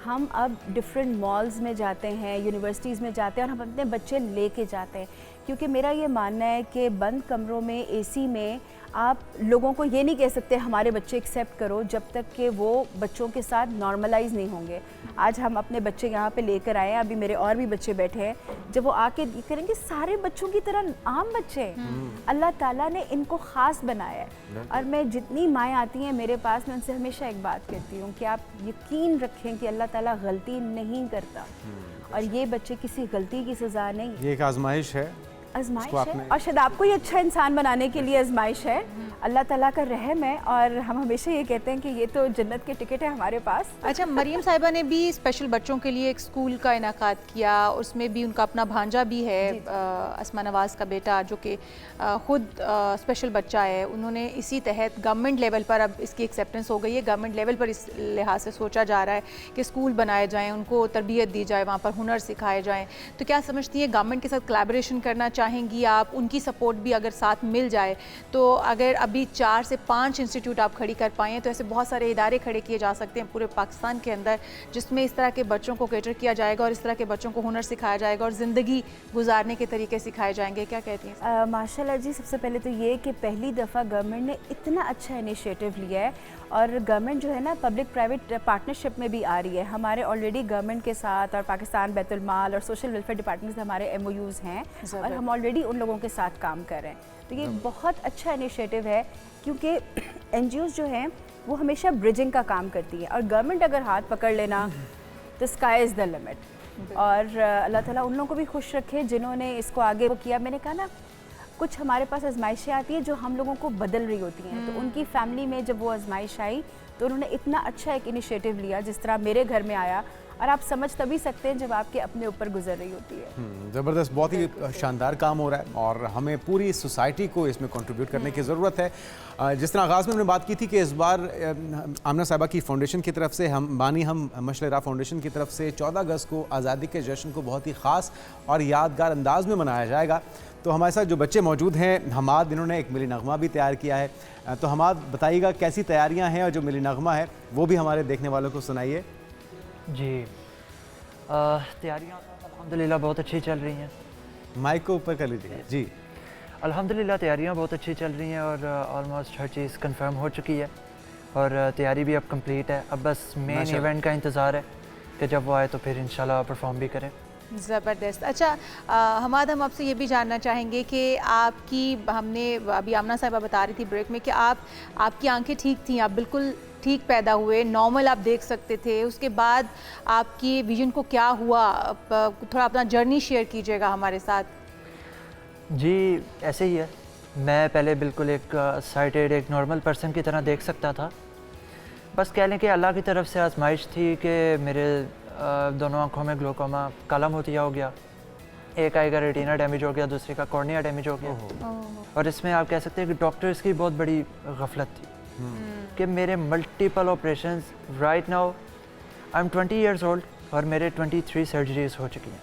हम अब डिफरेंट मॉल्स में जाते हैं, यूनिवर्सिटीज़ में जाते हैं और हम अपने बच्चे लेके जाते हैं, क्योंकि मेरा ये मानना है कि बंद कमरों में AC में आप लोगों को ये नहीं कह सकते हमारे बच्चे एक्सेप्ट करो जब तक कि वो बच्चों के साथ नॉर्मलाइज नहीं होंगे। आज हम अपने बच्चे यहाँ पे लेकर आए हैं, अभी मेरे और भी बच्चे बैठे हैं, जब वो आके करेंगे सारे बच्चों की तरह आम बच्चे, अल्लाह ताला ने इनको ख़ास बनाया है। और मैं जितनी माएँ आती हैं मेरे पास, मैं उनसे हमेशा एक बात कहती हूँ कि आप यकीन रखें कि अल्लाह ताला गलती नहीं करता और ये बच्चे किसी गलती की सज़ा नहीं, ये एक आजमाइश है, आजमाइश है, और शायद आपको ये अच्छा इंसान बनाने के लिए आजमाइश है, अल्लाह ताला का रहम है। और हम हमेशा ये कहते हैं कि ये तो जन्नत के टिकट है हमारे पास। अच्छा, मरियम साहिबा ने भी स्पेशल बच्चों के लिए एक स्कूल का इनाकात किया, उसमें भी उनका अपना भांजा भी है, अस्मा नवाज़ का बेटा, जो कि ख़ुद स्पेशल बच्चा है। उन्होंने इसी तहत गवर्नमेंट लेवल पर, अब इसकी एक्सेप्टेंस हो गई है, गवर्नमेंट लेवल पर इस लिहाज से सोचा जा रहा है कि स्कूल बनाए जाएँ, उनको तरबियत दी जाए, वहाँ पर हुनर सिखाए जाएँ। तो क्या समझती हैं, गवर्नमेंट के साथ कोलैबोरेशन करना चाहेंगी आप? उनकी सपोर्ट भी अगर साथ मिल जाए तो अगर अभी 4 से 5 इंस्टीट्यूट आप खड़ी कर पाएँ तो ऐसे बहुत सारे इदारे खड़े किए जा सकते हैं पूरे पाकिस्तान के अंदर, जिसमें इस तरह के बच्चों को कैटर किया जाएगा और इस तरह के बच्चों को हुनर सिखाया जाएगा और ज़िंदगी गुजारने के तरीके सिखाए जाएंगे। क्या कहती हैं? माशाल्लाह जी, सबसे पहले तो ये कि पहली दफ़ा गवर्नमेंट ने इतना अच्छा इनिशिएटिव लिया है और गवर्नमेंट जो है ना पब्लिक प्राइवेट पार्टनरशिप में भी आ रही है। हमारे ऑलरेडी गवर्नमेंट के साथ और पाकिस्तान बैतुल माल और सोशल वेलफेयर डिपार्टमेंट से हमारे MOUs हैं और हम ऑलरेडी उन लोगों के साथ काम कर रहे हैं। तो ये बहुत अच्छा इनिशिएटिव है, क्योंकि NGOs जो हैं वो हमेशा ब्रिजिंग का काम करती है और गवर्नमेंट अगर हाथ पकड़ लेना तो स्काई इज़ द लिमिट। और अल्लाह ताला उन लोगों को भी खुश रखे जिन्होंने इसको आगे वो किया। मैंने कहा ना, कुछ हमारे पास आजमाइशें आती हैं जो हम लोगों को बदल रही होती हैं। तो उनकी फैमिली में जब वो आजमाइश आई तो उन्होंने इतना अच्छा एक इनिशिएटिव लिया जिस तरह मेरे घर में आया, और आप समझ तभी सकते हैं जब आपके अपने ऊपर गुजर रही होती है। ज़बरदस्त, बहुत ही शानदार काम हो रहा है और हमें पूरी सोसाइटी को इसमें कंट्रीब्यूट करने की ज़रूरत है। जिस तरह आगाज़ में हमने बात की थी कि इस बार आमना साहिबा की फाउंडेशन की तरफ से हम मशले राह फाउंडेशन की तरफ से 14 अगस्त को आज़ादी के जश्न को बहुत ही ख़ास और यादगार अंदाज में मनाया जाएगा। तो हमारे साथ जो बच्चे मौजूद हैं, हमाद, इन्होंने एक मिली नगमा भी तैयार किया है। तो हमाद, बताइएगा कैसी तैयारियाँ हैं और जो मिली नगमा है वो भी हमारे देखने वालों को सुनाइए। जी, तैयारियाँ अल्हम्दुलिल्लाह बहुत अच्छी चल रही हैं। माइक को ऊपर कर लीजिए। जी, अल्हम्दुलिल्लाह तैयारियाँ बहुत अच्छी चल रही हैं और ऑलमोस्ट हर चीज़ कंफर्म हो चुकी है और तैयारी भी अब कंप्लीट है। अब बस मेन इवेंट का इंतज़ार है कि जब वो आए तो फिर इंशाल्लाह परफॉर्म भी करें। ज़बरदस्त। अच्छा हमाद, हम आपसे ये भी जानना चाहेंगे कि आपकी, हमने अभी आमना साहिबा बता रही थी ब्रेक में कि आपकी आंखें ठीक थी, आप बिल्कुल ठीक पैदा हुए, नॉर्मल आप देख सकते थे। उसके बाद आपकी विजन को क्या हुआ, थोड़ा अपना जर्नी शेयर कीजिएगा हमारे साथ। जी, ऐसे ही है। मैं पहले बिल्कुल एक साइटेड, एक नॉर्मल पर्सन की तरह देख सकता था। बस कह लें कि अल्लाह की तरफ से आजमाइश थी कि मेरे दोनों आँखों में ग्लोकोमा, काला मोतिया हो गया, एक आई का रेटिना डैमेज हो गया, दूसरे का कॉर्निया डैमेज हो गया। और इसमें आप कह सकते हैं कि डॉक्टर्स की बहुत बड़ी गफलत थी कि मेरे multiple operations, right now I am 20 years old और मेरे 23 सर्जरीज हो चुकी हैं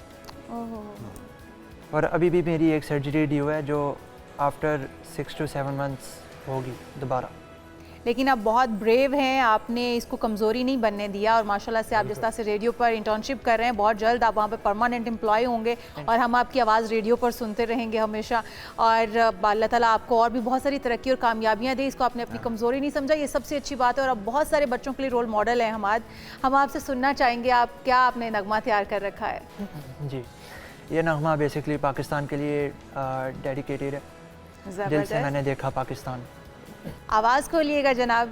और अभी भी मेरी एक सर्जरी ड्यू है जो आफ्टर 6 to 7 मंथ्स होगी दोबारा। लेकिन आप बहुत ब्रेव हैं, आपने इसको कमज़ोरी नहीं बनने दिया और माशाल्लाह से आप जिस तरह से रेडियो पर इंटर्नशिप कर रहे हैं, बहुत जल्द आप वहाँ पे परमानेंट एम्प्लॉय होंगे और हम आपकी आवाज़ रेडियो पर सुनते रहेंगे हमेशा। और अल्लाह ताला आपको और भी बहुत सारी तरक्की और कामयाबियाँ दे। इसको आपने अपनी कमज़ोरी नहीं समझा, ये सबसे अच्छी बात है और अब बहुत सारे बच्चों के लिए रोल मॉडल हैं। हम आपसे सुनना चाहेंगे, आप क्या आपने नगमा तैयार कर रखा है? जी, ये नगमा बेसिकली पाकिस्तान के लिए डेडिकेटेड है। दिल से मैंने देखा पाकिस्तान। आवाज़ खोलिएगा जनाब।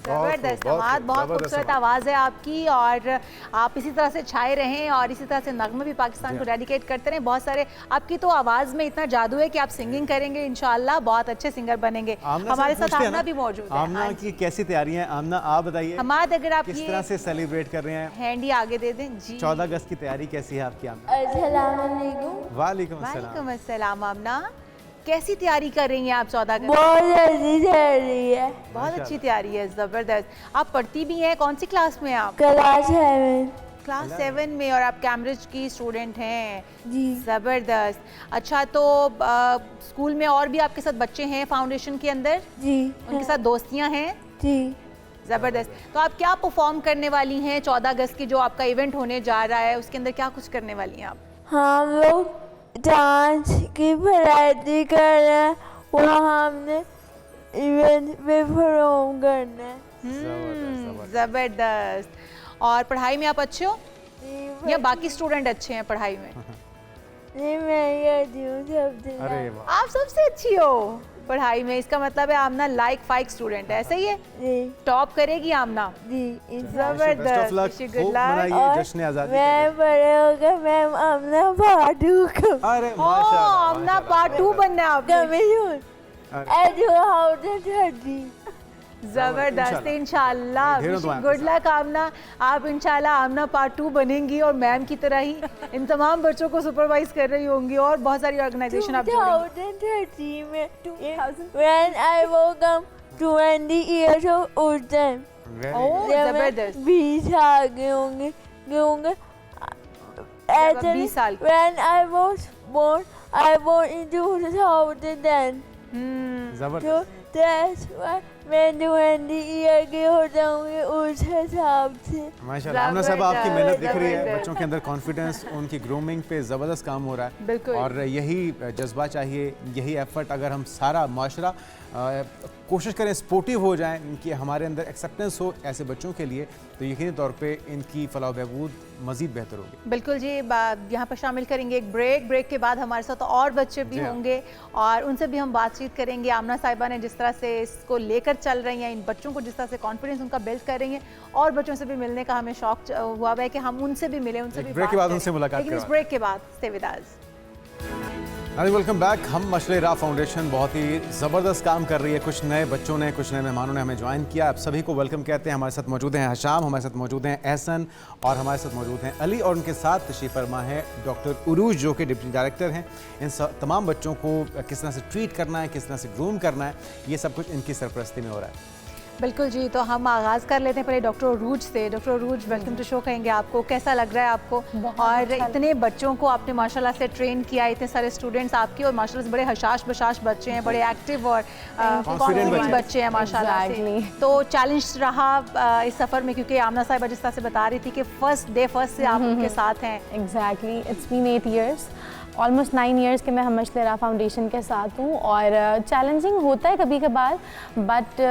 ज़बरदस्त आवाज़, बहुत खूबसूरत आवाज़ है आपकी और आप इसी तरह से छाए रहें और इसी तरह से नगमे भी पाकिस्तान को डेडिकेट करते रहें। बहुत सारे, आपकी तो आवाज़ में इतना जादू है कि आप सिंगिंग करेंगे, इंशाल्लाह बहुत अच्छे सिंगर बनेंगे। हमारे साथ आमना भी मौजूद है। आमना की कैसी तैयारियां हैं? आमना आप बताइए, हमाद, अगर आप किस तरह से सेलिब्रेट कर रहे हैं? हैंडी आगे दे दें जी। 14 अगस्त की तैयारी कैसी है आपकी आमना? वालेकुम अस्सलाम। आमना, कैसी तैयारी कर रही हैं आप 14 अगस्त? बहुत अच्छी तैयारी है। बहुत अच्छी तैयारी है, ज़बरदस्त। आप पढ़ती भी हैं, कौन सी क्लास में हैं आप? क्लास 7 में और आप कैम्ब्रिज की स्टूडेंट हैं जी। ज़बरदस्त। अच्छा, तो स्कूल में और भी आपके साथ बच्चे हैं फाउंडेशन के अंदर? जी। उनके साथ दोस्तियां हैं? जी। ज़बरदस्त। तो आप क्या परफॉर्म करने वाली हैं 14 अगस्त की जो आपका इवेंट होने जा रहा है, उसके अंदर क्या कुछ करने वाली हैं आप? हम लोग डांस की वैरायटी कर रहे हैं, वहाँ हमने इवेंट में परफॉर्म करना है। ज़बरदस्त। और पढ़ाई में आप अच्छे हो या बाकी स्टूडेंट अच्छे हैं पढ़ाई में? नहीं, मैं करती हूँ सबसे। अरे वाह, आप सबसे अच्छी हो पढ़ाई में, इसका मतलब है आमना लाइक 5 स्टूडेंट है, ऐसा ही है? जी। टॉप करेगी आमना? जी। जबरदस्त। जश्न आज़ादी। मैं बड़े होकर मैं आमना पार्ट 2 अरे आमना पार्ट 2 बनना है आपको। जबरदस्त, इंशाल्लाह। गुड लक आमना, आप इंशाल्लाह आमना पार्ट 2 बनेंगी और मैम की तरह ही इन तमाम बच्चों को सुपरवाइज कर रही होंगी और बहुत सारी ऑर्गेनाइजेशन आप जोड़ेंगी। 2013 में when I was 20 years old उस टाइम जबरदस्त। 20 आ गए होंगे 20 साल। when I was born I want to do something then. जबरदस्त। तो that's why मैं 20 ईयर की हो जाऊंगी उस हिसाब से। माशाल्लाह आमना साहब, आपकी मेहनत दिख रही है, जबरदस्त। बच्चों के अंदर कॉन्फिडेंस, उनकी ग्रूमिंग पे ज़बरदस्त काम हो रहा है। बिल्कुल। और यही जज्बा चाहिए, यही एफर्ट अगर हम सारा माशरा कोशिश करें स्पोर्टिव हो जाएं, इनकी हमारे अंदर एक्सेप्टेंस हो ऐसे बच्चों के लिए, तो यकीनी तौर पे इनकी फलाह बहबूद मज़ीद बेहतर होगी। बिल्कुल जी, यहाँ पर शामिल करेंगे एक ब्रेक के बाद हमारे साथ और बच्चे भी जी हाँ। होंगे और उनसे भी हम बातचीत करेंगे। आमना साहिबा ने जिस तरह से इसको लेकर चल रही हैं, इन बच्चों को जिस तरह से कॉन्फिडेंस उनका बिल्ड कर रही हैं, और बच्चों से भी मिलने का हमें शौक हुआ है कि हम उनसे भी मिलें, उनसे भी ब्रेक के बाद उनसे मुलाकात लेकिन इस करवाएं। ब्रेक के बाद stay with us. Welcome back. हम मशले राह फाउंडेशन बहुत ही ज़बरदस्त काम कर रही है। कुछ नए बच्चों ने, कुछ नए मेहमानों ने हमें ज्वाइन किया। आप सभी को वेलकम कहते हैं। हमारे साथ मौजूद हैं हशाम, हमारे साथ मौजूद हैं एहसन और हमारे साथ मौजूद हैं अली, और उनके साथ तशरीफ़ फरमा है डॉक्टर उरूज जो कि डिप्टी डायरेक्टर हैं। इन तमाम बच्चों को किस तरह से ट्रीट करना है, किस तरह से ग्रूम करना है, ये सब कुछ इनकी सरपरस्ती में हो रहा है। बिल्कुल जी, तो हम आगाज़ कर लेते हैं पहले डॉक्टर उरूज से। Doctor Urooj, welcome to show कहेंगे आपको, कैसा लग रहा है आपको? और इतने बच्चों को आपने माशाल्लाह से ट्रेन किया, इतने सारे स्टूडेंट्स आपके, और माशाल्लाह से बड़े हशाश बशाश बच्चे हैं, बड़े एक्टिव और कॉन्फिडेंट बच्चे हैं माशाल्लाह से। तो चैलेंज रहा इस सफ़र में, क्योंकि आमना साहिबा जिस तरह से बता रही थी कि फर्स्ट से आप उनके साथ हैं। Exactly, it's been 8 years, almost 9 years के मैं हम मशले राह फाउंडेशन के साथ हूँ, और चैलेंजिंग होता है कभी कभार, बट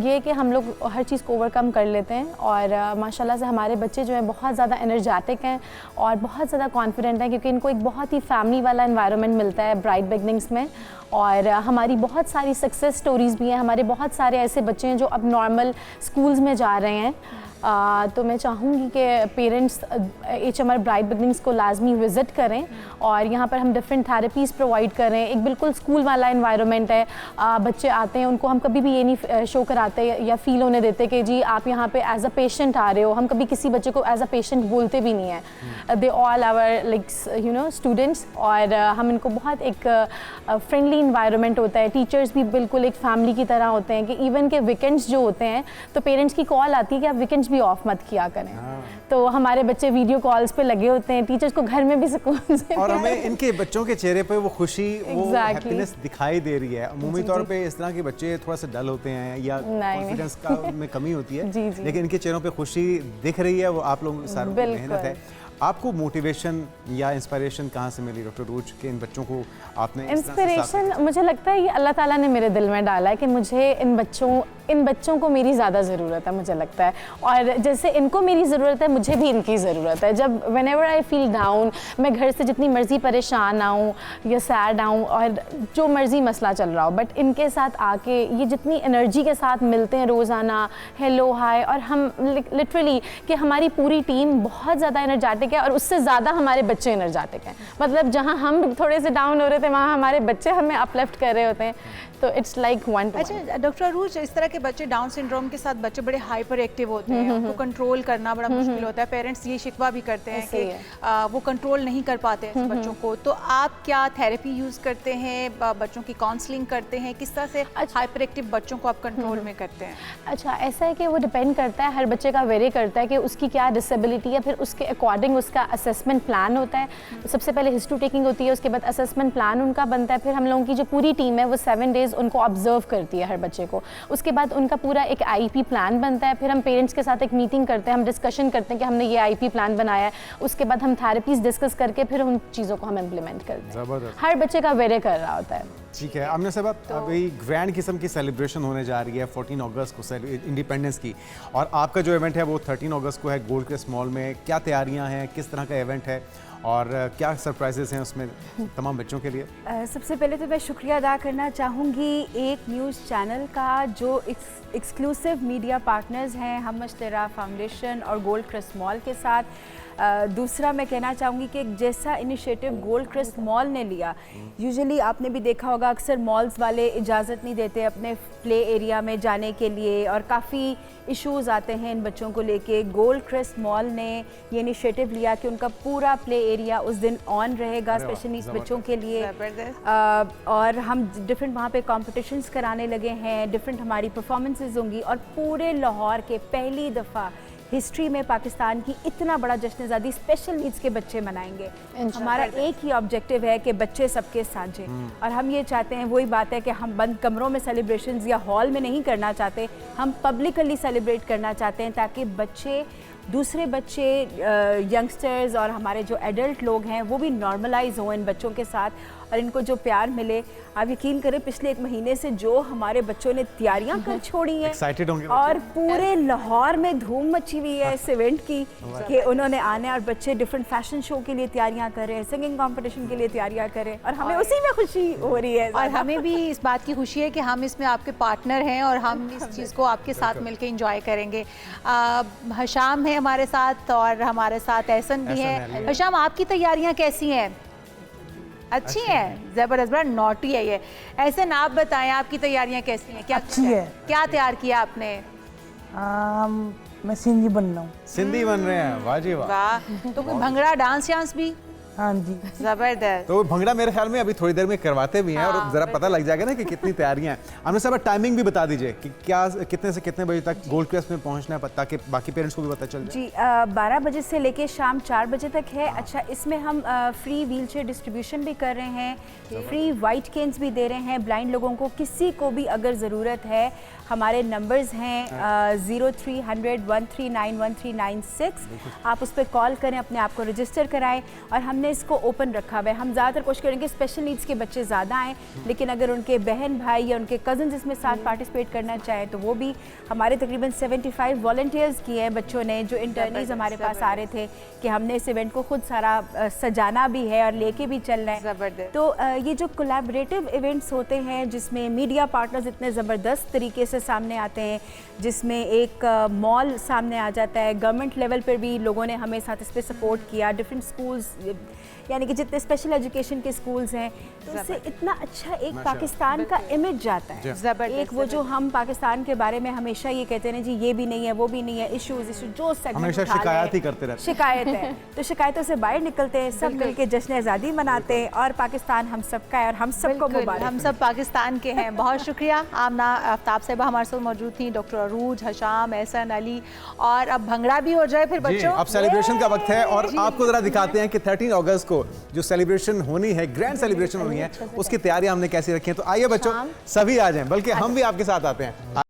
ये कि हम लोग हर चीज़ को ओवरकम कर लेते हैं। और माशाल्लाह से हमारे बच्चे जो हैं बहुत ज़्यादा एनर्जेटिक हैं और बहुत ज़्यादा कॉन्फिडेंट हैं, क्योंकि इनको एक बहुत ही फैमिली वाला एनवायरनमेंट मिलता है ब्राइट बिगनिंग्स में। और हमारी बहुत सारी सक्सेस स्टोरीज़ भी हैं। हमारे बहुत सारे ऐसे बच्चे हैं जो अब नॉर्मल स्कूल्स में जा रहे हैं। तो मैं चाहूँगी कि पेरेंट्स HMR ब्राइट बिगनिंग्स को लाजमी विज़िट करें, और यहाँ पर हम डिफरेंट थेरेपीज़ प्रोवाइड कर रहे हैं। एक बिल्कुल स्कूल वाला एनवायरनमेंट है। बच्चे आते हैं, उनको हम कभी भी ये नहीं शो कराते या फील होने देते कि जी आप यहाँ पे एज अ पेशेंट आ रहे हो। हम कभी किसी बच्चे को एज अ पेशेंट बोलते भी नहीं हैं। They all our like students, और हम इनको बहुत एक फ्रेंडली इन्वायरमेंट होता है। टीचर्स भी बिल्कुल एक फैमिली की तरह होते हैं, कि इवन के वीकेंड्स जो होते हैं तो पेरेंट्स की कॉल आती है कि आप वीकेंड्स भी ऑफ मत किया करें। तो हमारे बच्चे वीडियो कॉल्स पे लगे होते हैं, टीचर्स को घर में भी सुकून से, और हमें इनके बच्चों के चेहरे पे वो खुशी, वो हैप्पीनेस दिखाई दे रही है। अमूमी तौर पे इस तरह के बच्चे थोड़ा सा डल होते हैं या कॉन्फिडेंस का में कमी होती है, लेकिन इनके चेहरों पे खुशी दिख रही है। वो आप लोगों की सारी मेहनत है। आपको मोटिवेशन या इंस्पिरेशन कहाँ से मिली डॉक्टर रूज के इन बच्चों को आपने? इंस्पिरेशन मुझे लगता है ये अल्लाह ताला ने मेरे दिल में डाला है कि मुझे इन बच्चों को मेरी ज़्यादा ज़रूरत है, मुझे लगता है। और जैसे इनको मेरी ज़रूरत है, मुझे भी इनकी ज़रूरत है। जब व्हेनेवर आई फील डाउन, मैं घर से जितनी मर्ज़ी परेशान आऊँ या सैड आऊँ और जो मर्ज़ी मसला चल रहा हो, बट इनके साथ आके ये जितनी एनर्जी के साथ मिलते हैं रोज़ाना, हेलो हाय, और हम लिटरली कि हमारी पूरी टीम बहुत ज़्यादा एनर्जेटिक है, और उससे ज़्यादा हमारे बच्चे एनर्जेटिक हैं। मतलब जहाँ हम थोड़े से डाउन हो रहे थे, वहाँ हमारे बच्चे हमें अपलिफ्ट कर रहे होते हैं। तो इट्स लाइक वन टू। अच्छा डॉक्टर अरूज, इस तरह के बच्चे, डाउन सिंड्रोम के साथ बच्चे बड़े हाइपर एक्टिव होते हैं, उनको कंट्रोल करना बड़ा मुश्किल होता है। पेरेंट्स ये शिकवा भी करते हैं कि वो कंट्रोल नहीं कर पाते हैं बच्चों को। तो आप क्या थेरेपी यूज़ करते हैं, बच्चों की काउंसलिंग करते हैं, किस तरह से हाइपर एक्टिव बच्चों को आप कंट्रोल में करते हैं? अच्छा, ऐसा है कि वो डिपेंड करता है, हर बच्चे का वेरी करता है कि उसकी क्या डिसेबिलिटी है, फिर उसके अकॉर्डिंग उसका असेसमेंट प्लान होता है। सबसे पहले हिस्ट्री टेकिंग होती है, उसके बाद असेसमेंट प्लान उनका बनता है। फिर हम लोगों की जो पूरी टीम है वो 7 days उनको ऑब्जर्व करती है हर बच्चे को। उसके बाद उनका पूरा एक IEP प्लान बनता है। फिर हम पेरेंट्स के साथ एक मीटिंग करते हैं, हम डिस्कशन करते हैं कि हमने ये IEP प्लान बनाया है। उसके बाद हम थेरेपीज डिस्कस करके फिर उन चीज़ों को हम इम्प्लीमेंट करते हैं। हर बच्चे का वेरी कर रहा होता है। ठीक है आमना साहब, अभी ग्रैंड किस्म की सेलिब्रेशन होने जा रही है 14 अगस्त को, इंडिपेंडेंस की, और आपका जो इवेंट है वो 13 अगस्त को है गोल्ड क्रेस्ट मॉल में। क्या तैयारियां हैं, किस तरह का इवेंट है और क्या सरप्राइजेस हैं उसमें तमाम बच्चों के लिए? सबसे पहले तो मैं शुक्रिया अदा करना चाहूँगी एक न्यूज़ चैनल का जो एक्सक्लूसिव मीडिया पार्टनर्स हैं हम मशले राह फाउंडेशन और गोल्ड क्रेस्ट मॉल के साथ। दूसरा मैं कहना चाहूँगी कि एक जैसा इनिशिएटिव गोल्ड क्रेस्ट मॉल ने लिया, यूजुअली आपने भी देखा होगा अक्सर मॉल्स वाले इजाज़त नहीं देते अपने प्ले एरिया में जाने के लिए, और काफ़ी इश्यूज़ आते हैं इन बच्चों को लेके। गोल्ड क्रेस्ट मॉल ने ये इनिशिएटिव लिया कि उनका पूरा प्ले एरिया उस दिन ऑन रहेगा स्पेशली इस बच्चों के लिए। और हम डिफरेंट वहाँ पे कॉम्पिटिशन्स कराने लगे हैं, डिफरेंट हमारी परफॉर्मेंसेज होंगी, और पूरे लाहौर के पहली दफ़ा हिस्ट्री में पाकिस्तान की इतना बड़ा जश्न आज़ादी स्पेशल नीड्स के बच्चे मनाएंगे। हमारा एक ही ऑब्जेक्टिव है कि बच्चे सबके साझे, और हम ये चाहते हैं, वही बात है कि हम बंद कमरों में सेलिब्रेशंस या हॉल में नहीं करना चाहते, हम पब्लिकली सेलिब्रेट करना चाहते हैं ताकि बच्चे, दूसरे बच्चे, यंगस्टर्स और हमारे जो एडल्ट लोग हैं वो भी नॉर्मलाइज हों इन बच्चों के साथ और इनको जो प्यार मिले। आप यकीन करें पिछले 1 महीने से जो हमारे बच्चों ने तैयारियां कर छोड़ी हैं एक्साइटेड होंगे और पूरे लाहौर में धूम मची हुई है इस इवेंट की कि उन्होंने आने, और बच्चे डिफरेंट फैशन शो के लिए तैयारियां कर रहे हैं, सिंगिंग कंपटीशन के लिए तैयारियां कर रहे हैं, और हमें उसी में खुशी हो रही है। और हमें भी इस बात की खुशी है कि हम इसमें आपके पार्टनर हैं और हम इस चीज़ को आपके साथ मिलकर एंजॉय करेंगे। हशाम है हमारे साथ और हमारे साथ एहसन भी है। हशाम, आपकी तैयारियां कैसी हैं? अच्छी हैं, ज़बरदस्त, बड़ा नॉटी है ये। ऐसे ना आप बताएं आपकी तैयारियां कैसी हैं? क्या अच्छी है। क्या तैयार किया आपने? मैं सिंधी बन रहा हूँ। सिंधी बन रहे हैं, वाह जी वाह। वाह, तो कोई भंगड़ा डांस भी? हाँ जी, जबरदस्त। तो भंगड़ा मेरे ख्याल में अभी थोड़ी देर में करवाते भी हैं और जरा पता लग जाएगा ना कि कितनी तैयारियां हैं। आमिर साहब, टाइमिंग भी बता दीजिए कि क्या कितने से कितने बजे तक गोल्ड क्वेस्ट में पहुंचना है ताकि बाकी पेरेंट्स को भी पता चल जाए। जी, 12 बजे से लेके शाम 4 बजे तक है। अच्छा, इसमें हम फ्री व्हील चेयर डिस्ट्रीब्यूशन भी कर रहे हैं, फ्री वाइट केन्स भी दे रहे हैं ब्लाइंड लोगों को। किसी को भी अगर ज़रूरत है, हमारे नंबर्स हैं 0300 1391396। आप उस पर कॉल करें, अपने आप को रजिस्टर कराएं, और हमने इसको ओपन रखा हुआ है। हम ज़्यादातर कोशिश करेंगे स्पेशल नीड्स के बच्चे ज़्यादा आएँ, लेकिन अगर उनके बहन भाई या उनके कज़न्स इसमें साथ पार्टिसिपेट करना चाहें तो वो भी। हमारे तकरीबन 75 वॉलंटियर्स किए हैं बच्चों ने, जो इंटर्नीज हमारे पास आ रहे थे कि हमने इस इवेंट को खुद सारा सजाना भी है और लेके भी चलना है। तो ये जो कोलैबोरेटिव इवेंट्स होते हैं जिसमें मीडिया पार्टनर्स इतने ज़बरदस्त तरीके से सामने आते हैं, जिसमें एक मॉल सामने आ जाता है, गवर्नमेंट लेवल पर भी लोगों ने हमें साथ इस पर सपोर्ट किया, डिफरेंट स्कूल्स, यानी कि जितने स्पेशल एजुकेशन के स्कूल्स हैं, तो इससे इतना अच्छा एक पाकिस्तान का इमेज जाता है। एक वो जो हम पाकिस्तान के बारे में हमेशा ये कहते हैं जी, ये भी नहीं है, वो भी नहीं है, इश्यूज जो सेगमेंट शिकायत ही करते रहते हैं, शिकायत है, तो शिकायतों से बाहर निकलते हैं, सब मिलके जश्न आज़ादी मनाते हैं, और पाकिस्तान हम सबका है और हम सबको मुबारक। हम सब पाकिस्तान के हैं। बहुत शुक्रिया आमना आफ्ताब साहिबा हमारे साथ मौजूद थी, डॉक्टर अरूज, हशाम, एहसन, अली, और अब भंगड़ा भी हो जाए फिर बच्चों। अब सेलिब्रेशन का वक्त है और आपको जरा दिखाते हैं कि 13 अगस्त को जो सेलिब्रेशन होनी है, ग्रैंड सेलिब्रेशन होनी है, उसकी तैयारी हमने कैसी रखी है। तो आइए बच्चों, सभी आ जाएं, बल्कि हम भी आपके साथ आते हैं।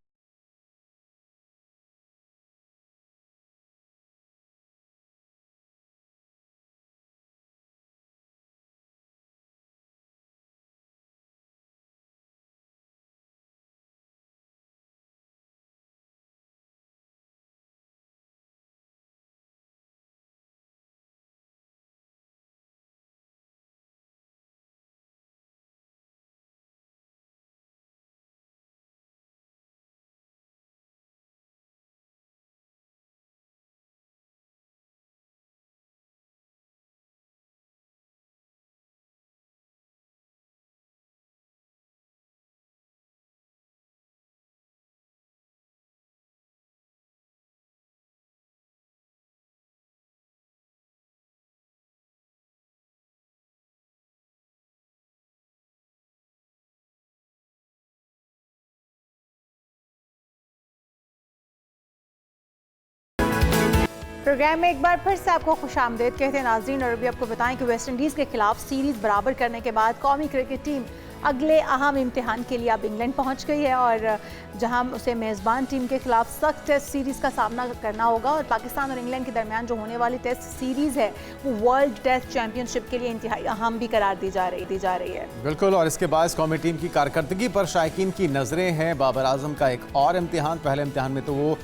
प्रोग्राम में एक बार फिर से आपको खुशामदीद कहते हैं नाज़रीन, और अभी आपको बताएं कि वेस्ट इंडीज़ के खिलाफ सीरीज़ बराबर करने के बाद कौमी क्रिकेट टीम अगले अहम इम्तिहान के लिए अब इंग्लैंड पहुंच गई है, और जहां उसे मेज़बान टीम के खिलाफ सख्त टेस्ट सीरीज़ का सामना करना होगा। और पाकिस्तान और इंग्लैंड के दरमियान जो होने वाली टेस्ट सीरीज़ है वो वर्ल्ड टेस्ट चैंपियनशिप के लिए इंतहाई अहम भी करार दी जा रही है। बिल्कुल, और इसके बाद कौमी टीम की कारकर्दगी पर शायकीन की नज़रें हैं। बाबर आजम का एक और इम्तिहान, पहले इम्तिहान में तो वो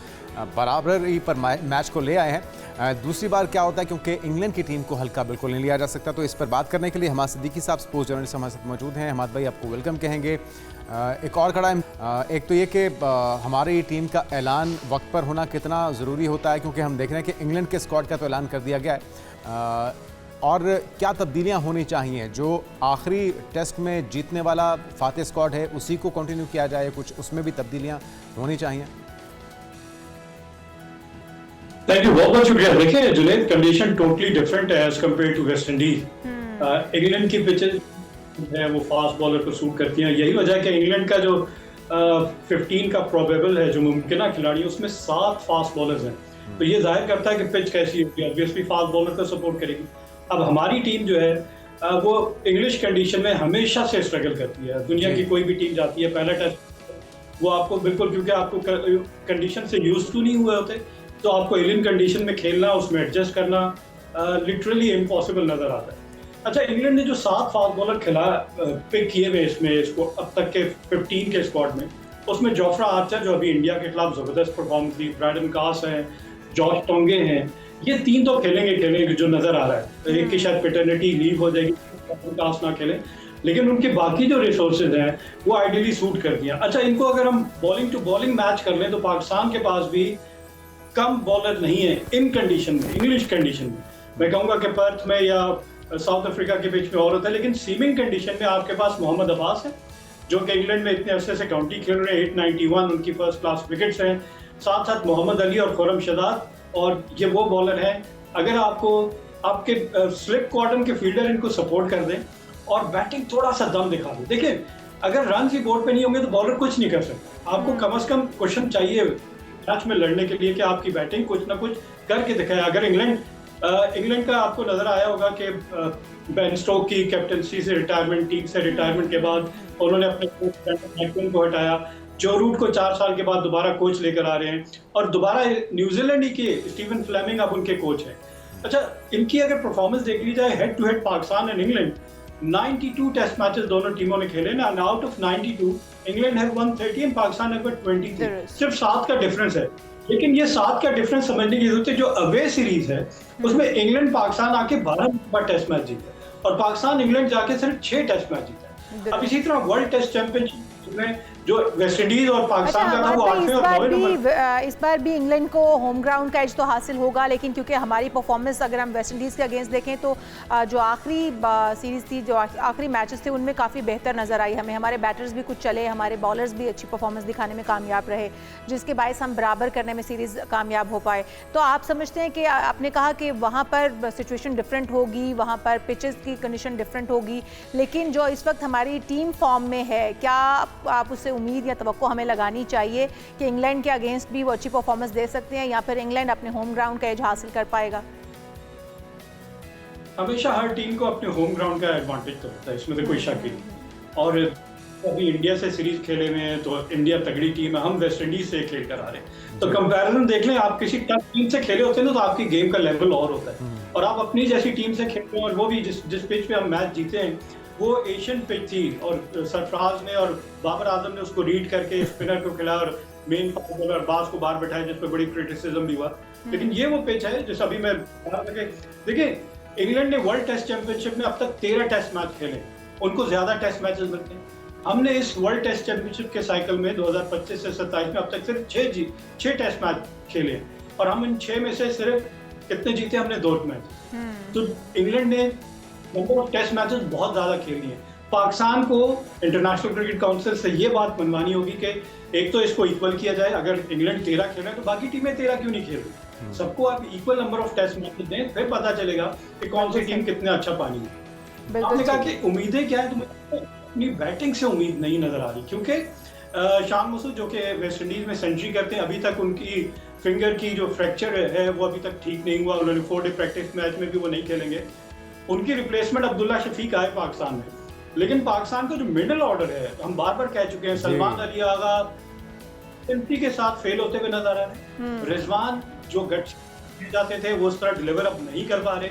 बराबरी पर मैच को ले आए हैं, दूसरी बार क्या होता है, क्योंकि इंग्लैंड की टीम को हल्का बिल्कुल नहीं लिया जा सकता। तो इस पर बात करने के लिए हमाद सिद्दीकी साहब स्पोर्ट्स जर्नलिस्ट हमारे साथ मौजूद हैं। हमाद भाई, आपको वेलकम कहेंगे। एक और खड़ा है, एक तो ये कि हमारी टीम का ऐलान वक्त पर होना कितना ज़रूरी होता है, क्योंकि हम देख रहे हैं कि इंग्लैंड के स्क्वाड का तो ऐलान कर दिया गया है, और क्या तब्दीलियाँ होनी चाहिए? जो आखिरी टेस्ट में जीतने वाला फातेह स्क्वाड है उसी को कंटिन्यू किया जाए, कुछ उसमें भी तब्दीलियाँ होनी चाहिए? थैंक यू, बहुत बहुत शुक्रिया। देखिए जुनैद, कंडीशन टोटली डिफरेंट है as compare to West Indies. England की पिचेज है वो फास्ट बॉलर को सूट करती हैं। यही वजह है कि इंग्लैंड का जो 15 का प्रोबेबल है जो मुमकिन खिलाड़ी, उसमें 7 फास्ट बॉलर्स हैं। तो ये जाहिर करता है कि पिच कैसी होगी, ऑब्वियसली फास्ट बॉलर को सपोर्ट करेगी। अब हमारी टीम जो है वो इंग्लिश कंडीशन में हमेशा से स्ट्रगल करती है। दुनिया की कोई भी टीम जाती है पहला टेस्ट वो आपको बिल्कुल, क्योंकि आपको कंडीशन से यूज टू नहीं हुए होते, तो आपको एलियन कंडीशन में खेलना, उसमें एडजस्ट करना लिटरली इम्पॉसिबल नजर आता है। अच्छा, इंग्लैंड ने जो 7 फास्ट बॉलर पिक किए हुए इसमें इसको अब तक के 15 के स्क्वाड में, उसमें जोफ्रा आर्चर जो अभी इंडिया के खिलाफ जबरदस्त परफॉर्मेंस दी, ब्रैडन कास हैं, जॉर्ज टोंगे हैं, ये 3 तो खेलेंगे जो नजर आ रहा है। एक की शायद पैटर्निटी लीव हो जाएगी, कास ना खेले, लेकिन उनके बाकी जो रिसोर्सेज हैं वो आइडियली सूट कर दिया। अच्छा, इनको अगर हम बॉलिंग टू बॉलिंग मैच कर लें तो पाकिस्तान के पास भी कम बॉलर नहीं है इन कंडीशन में, इंग्लिश कंडीशन में। मैं कहूँगा कि पर्थ में या साउथ अफ्रीका के पिच में और होता है, लेकिन सीमिंग कंडीशन में आपके पास मोहम्मद अब्बास है जो कि इंग्लैंड में इतने अरसे से काउंटी खेल रहे हैं, 891 उनकी फर्स्ट क्लास विकेट्स हैं, साथ साथ मोहम्मद अली और खुरम शदाद, और ये वो बॉलर हैं अगर आपको आपके स्लिप कॉर्डन के फील्डर इनको सपोर्ट कर दें और बैटिंग थोड़ा सा दम दिखा दें। देखिए, अगर रन ही बोर्ड पे नहीं होंगे तो बॉलर कुछ नहीं कर सकता। आपको कम से कम क्वेश्चन चाहिए मैच में लड़ने के लिए कि आपकी बैटिंग कुछ ना कुछ करके दिखाए। अगर इंग्लैंड का आपको नजर आया होगा कि बेन स्टोक की कैप्टनसी से रिटायरमेंट, टीम से रिटायरमेंट के बाद उन्होंने अपने कोच को हटाया, जो रूट को 4 साल के बाद दोबारा कोच लेकर आ रहे हैं, और दोबारा न्यूजीलैंड ही के स्टीवन फ्लेमिंग अब उनके कोच हैं। अच्छा, इनकी अगर परफॉर्मेंस देख ली जाए head to head Pakistan and England, 92 test matches दोनों टीमों ने खेले ना, and out of 92 England have won 30 and Pakistan have 23, सिर्फ 7 का डिफरेंस है। लेकिन ये 7 का डिफरेंस समझने की जरूरत है। जो अवे सीरीज है उसमें इंग्लैंड पाकिस्तान आके 12 टेस्ट मैच जीता और पाकिस्तान इंग्लैंड जाके सिर्फ 6 टेस्ट मैच जीता। अब इसी तरह वर्ल्ड टेस्ट चैंपियनशिप में जो वेस्ट इंडीज और पाकिस्तान का था वो 8वें और 9वें नंबर। इस बार भी इंग्लैंड को होम ग्राउंड का एज तो हासिल होगा, लेकिन क्योंकि हमारी परफॉर्मेंस अगर हम वेस्ट इंडीज़ के अगेंस्ट देखें तो जो आखिरी सीरीज़ थी, जो आखिरी मैचेस थे, उनमें काफ़ी बेहतर नज़र आई हमें। हमारे बैटर्स भी कुछ चले, हमारे बॉलर्स भी अच्छी परफॉर्मेंस दिखाने में कामयाब रहे, जिसके बायस हम बराबर करने में सीरीज़ कामयाब हो पाए। तो आप समझते हैं कि आपने कहा कि वहाँ पर सिचुएशन डिफरेंट होगी, वहाँ पर पिचेस की कंडीशन डिफरेंट होगी, लेकिन जो इस वक्त हमारी टीम फॉर्म में है, क्या आप उससे उम्मीद या तवक्को हमें लगानी चाहिए कि इंग्लैंड के अगेंस्ट भी वो अच्छी परफॉर्मेंस दे सकते हैं, या फिर इंग्लैंड अपने होम ग्राउंड का एज हासिल कर पाएगा? हमेशा हर टीम को अपने होम ग्राउंड का एडवांटेज तो होता है, इसमें तो कोई शक ही नहीं। और अभी इंडिया से सीरीज खेले हुए हैं तो इंडिया तगड़ी टीम है, हम वेस्ट इंडीज से खेल कर आ रहे हैं, तो कंपैरिजन देख लें, आप किसी टफ टीम से खेले होते हैं तो आपकी गेम का लेवल और होता है, और आप अपनी जैसी टीम से खेलते हैं, और वो भी जिस पिच पे हम मैच जीते हैं वो एशियन पिच थी, और सरफराज ने और बाबर आजम ने उसको रीड करके स्पिनर को खिलाया और मेन बॉलर अब्बास को बाहर बैठाया, जिस पर बड़ी क्रिटिसिज्म भी हुआ। लेकिन ये वो पिच है जिस अभी मैं देखिए, इंग्लैंड ने वर्ल्ड टेस्ट चैंपियनशिप में अब तक 13 टेस्ट मैच खेले, उनको ज्यादा टेस्ट मैचेस मिलते हैं। हमने इस वर्ल्ड टेस्ट चैंपियनशिप के साइकिल में 2025 से 27 में अब तक सिर्फ 6 टेस्ट मैच खेले, और हम इन 6 में से सिर्फ कितने जीते, हमने 2 मैच। तो इंग्लैंड ने नंबर ऑफ टेस्ट मैचेस बहुत ज्यादा खेलनी है। पाकिस्तान को इंटरनेशनल क्रिकेट काउंसिल से ये बात मनवानी होगी कि एक तो इसको इक्वल किया जाए, अगर इंग्लैंड 13 खेल रहे हैं तो बाकी टीमें 13 क्यों नहीं खेल रही, सबको आप equal number of test matches दें, फिर पता चलेगा कि कौन सी टीम कितने अच्छा पानी है। आपने कहा कि उम्मीदें क्या है, तो अपनी बैटिंग से उम्मीद नहीं नजर आ रही, क्योंकि शान मसूद जो कि वेस्ट इंडीज में सेंचुरी करते हैं, अभी तक उनकी फिंगर की जो फ्रैक्चर है वो अभी तक ठीक नहीं हुआ, उन्होंने 4 डे प्रैक्टिस मैच में भी वो नहीं खेलेंगे। उनकी रिप्लेसमेंट अब्दुल्ला शफीक आए पाकिस्तान में, लेकिन पाकिस्तान का जो मिडिल ऑर्डर है, हम बार बार कह चुके हैं, सलमान अली आगा एमपी के साथ फेल होते हुए नजर आ रहे हैं, रिजवान जो गट जाते थे वो उस तरह डिलीवर अब नहीं कर पा रहे,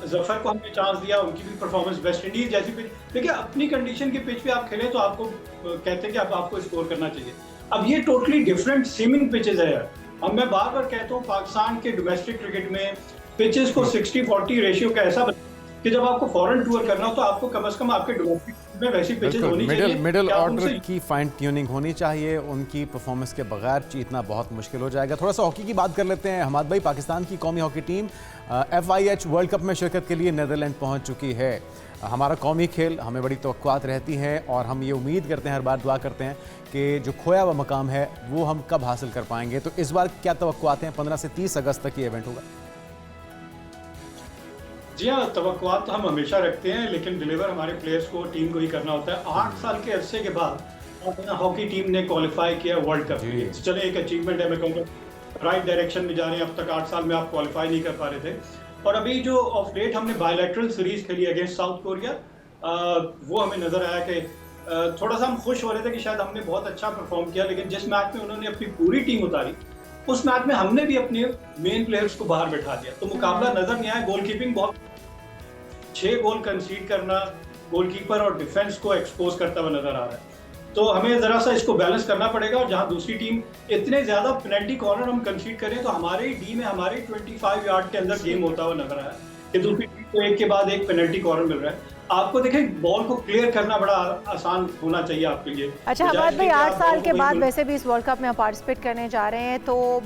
जफर को हमने चांस दिया, उनकी भी परफॉर्मेंस वेस्ट इंडीज जैसी पिच, देखिए अपनी कंडीशन की पिच पे आप खेलें तो आपको कहते हैं कि आपको स्कोर करना चाहिए। अब ये टोटली डिफरेंट सीमिंग पिचेज है यार। अब मैं बार बार कहता हूँ, पाकिस्तान के डोमेस्टिक क्रिकेट में पिचेस को 60-40 रेशियो का ऐसा कि जब आपको फॉरेन टूर करना हो तो आपको कम से कम आपके डोमेस्टिक में वैसी पिचेस होनी चाहिए, मिडिल ऑर्डर की फाइन ट्यूनिंग होनी चाहिए, उनकी परफॉर्मेंस के बगैर जीतना बहुत मुश्किल हो जाएगा। थोड़ा सा हॉकी की बात कर लेते हैं हमाद भाई। पाकिस्तान की कौमी hockey team FIH world cup में शिरकत के लिए नीदरलैंड पहुंच चुकी है। हमारा कौमी खेल, हमें बड़ी तवक्कुआत रहती हैं और हम ये उम्मीद करते हैं, हर बार दुआ करते हैं कि जो खोया हुआ मकाम है वो हम कब हासिल कर पाएंगे। तो इस बार क्या तवक्कुआत हैं? 15 से 30 अगस्त तक ये इवेंट होगा। जी हाँ, तवक्कुआत तो हम हमेशा रखते हैं, लेकिन डिलीवर हमारे प्लेयर्स को, टीम को ही करना होता है। 8 साल के अरसे के बाद अपना हॉकी टीम ने क्वालिफाई किया वर्ल्ड कप के लिए, चले एक अचीवमेंट है। मैं कहूँगा राइट डायरेक्शन में जा रहे हैं। अब तक 8 साल में आप क्वालिफाई नहीं कर पा रहे थे, और अभी जो ऑफ लेट हमने बायलैटरल सीरीज खेली अगेंस्ट साउथ कोरिया, वो हमें नजर आया कि थोड़ा सा हम खुश हो रहे थे कि शायद हमने बहुत अच्छा परफॉर्म किया, लेकिन जिस मैच में उन्होंने अपनी पूरी टीम उतारी उस मैच में हमने भी अपने मेन प्लेयर्स को बाहर बैठा दिया, तो मुकाबला नजर नहीं आया। गोलकीपिंग बहुत, 6 गोल कंसीड करना गोलकीपर और डिफेंस को एक्सपोज करता हुआ नजर आ रहा है। तो हमें जरा सा इसको बैलेंस करना पड़ेगा, और जहां दूसरी टीम इतने ज्यादा पेनल्टी कॉर्नर हम कंसीड करें तो हमारे डी में हमारे 25 यार्ड के अंदर गेम होता हुआ नजर आया कि दूसरी टीम को एक के बाद एक पेनल्टी कॉर्नर मिल रहा है। आपको देखें बॉल को क्लियर करना बड़ा आसान होना चाहिए आपके लिए। अच्छा हमाद भाई, 8 साल के बाद वैसे भी इस वर्ल्ड कप में पार्टिसिपेट करने जा रहे हैं, तो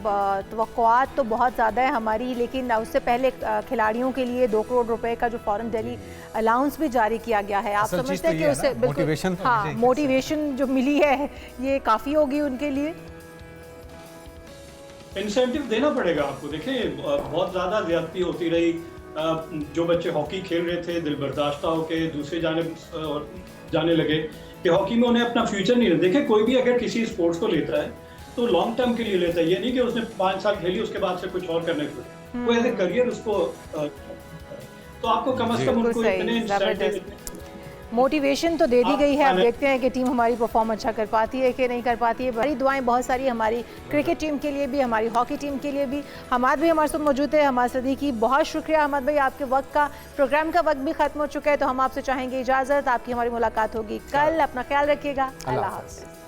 तवक्कुआत तो बहुत ज़्यादा है हमारी, लेकिन उससे पहले खिलाड़ियों के लिए 2 करोड़ रुपए का जो फॉरेन डेली अलाउंस भी जारी किया गया है। आप समझते हैं कि उससे बिल्कुल हाँ मोटिवेशन जो मिली है ये काफ़ी होगी उनके लिए? इंसेंटिव देना पड़ेगा आपको। देखिए बहुत ज़्यादा ज्यादती होती रही, जो बच्चे हॉकी खेल रहे थे दिल बर्दाश्ता होके दूसरे जाने लगे कि हॉकी में उन्हें अपना फ्यूचर नहीं रहता। देखिए कोई भी अगर किसी स्पोर्ट्स को लेता है तो लॉन्ग टर्म के लिए लेता है, ये नहीं कि उसने 5 साल खेली उसके बाद से कुछ और करने को, वो एज ए करियर उसको तो आपको कम से कम उनको इतने मोटिवेशन तो दे दी गई है। अब देखते हैं कि टीम हमारी परफॉर्म अच्छा कर पाती है कि नहीं कर पाती है। बड़ी दुआएं बहुत सारी हमारी क्रिकेट टीम के लिए भी, हमारी हॉकी टीम के लिए भी। हमाद भाई हमारे साथ मौजूद है, हमाद सदीकी, बहुत शुक्रिया हमाद भाई, आपके वक्त का, प्रोग्राम का वक्त भी खत्म हो चुका है, तो हम आपसे चाहेंगे इजाज़त, आपकी हमारी मुलाकात होगी कल। अपना ख्याल रखिएगा, अल्लाह हाफ़िज़।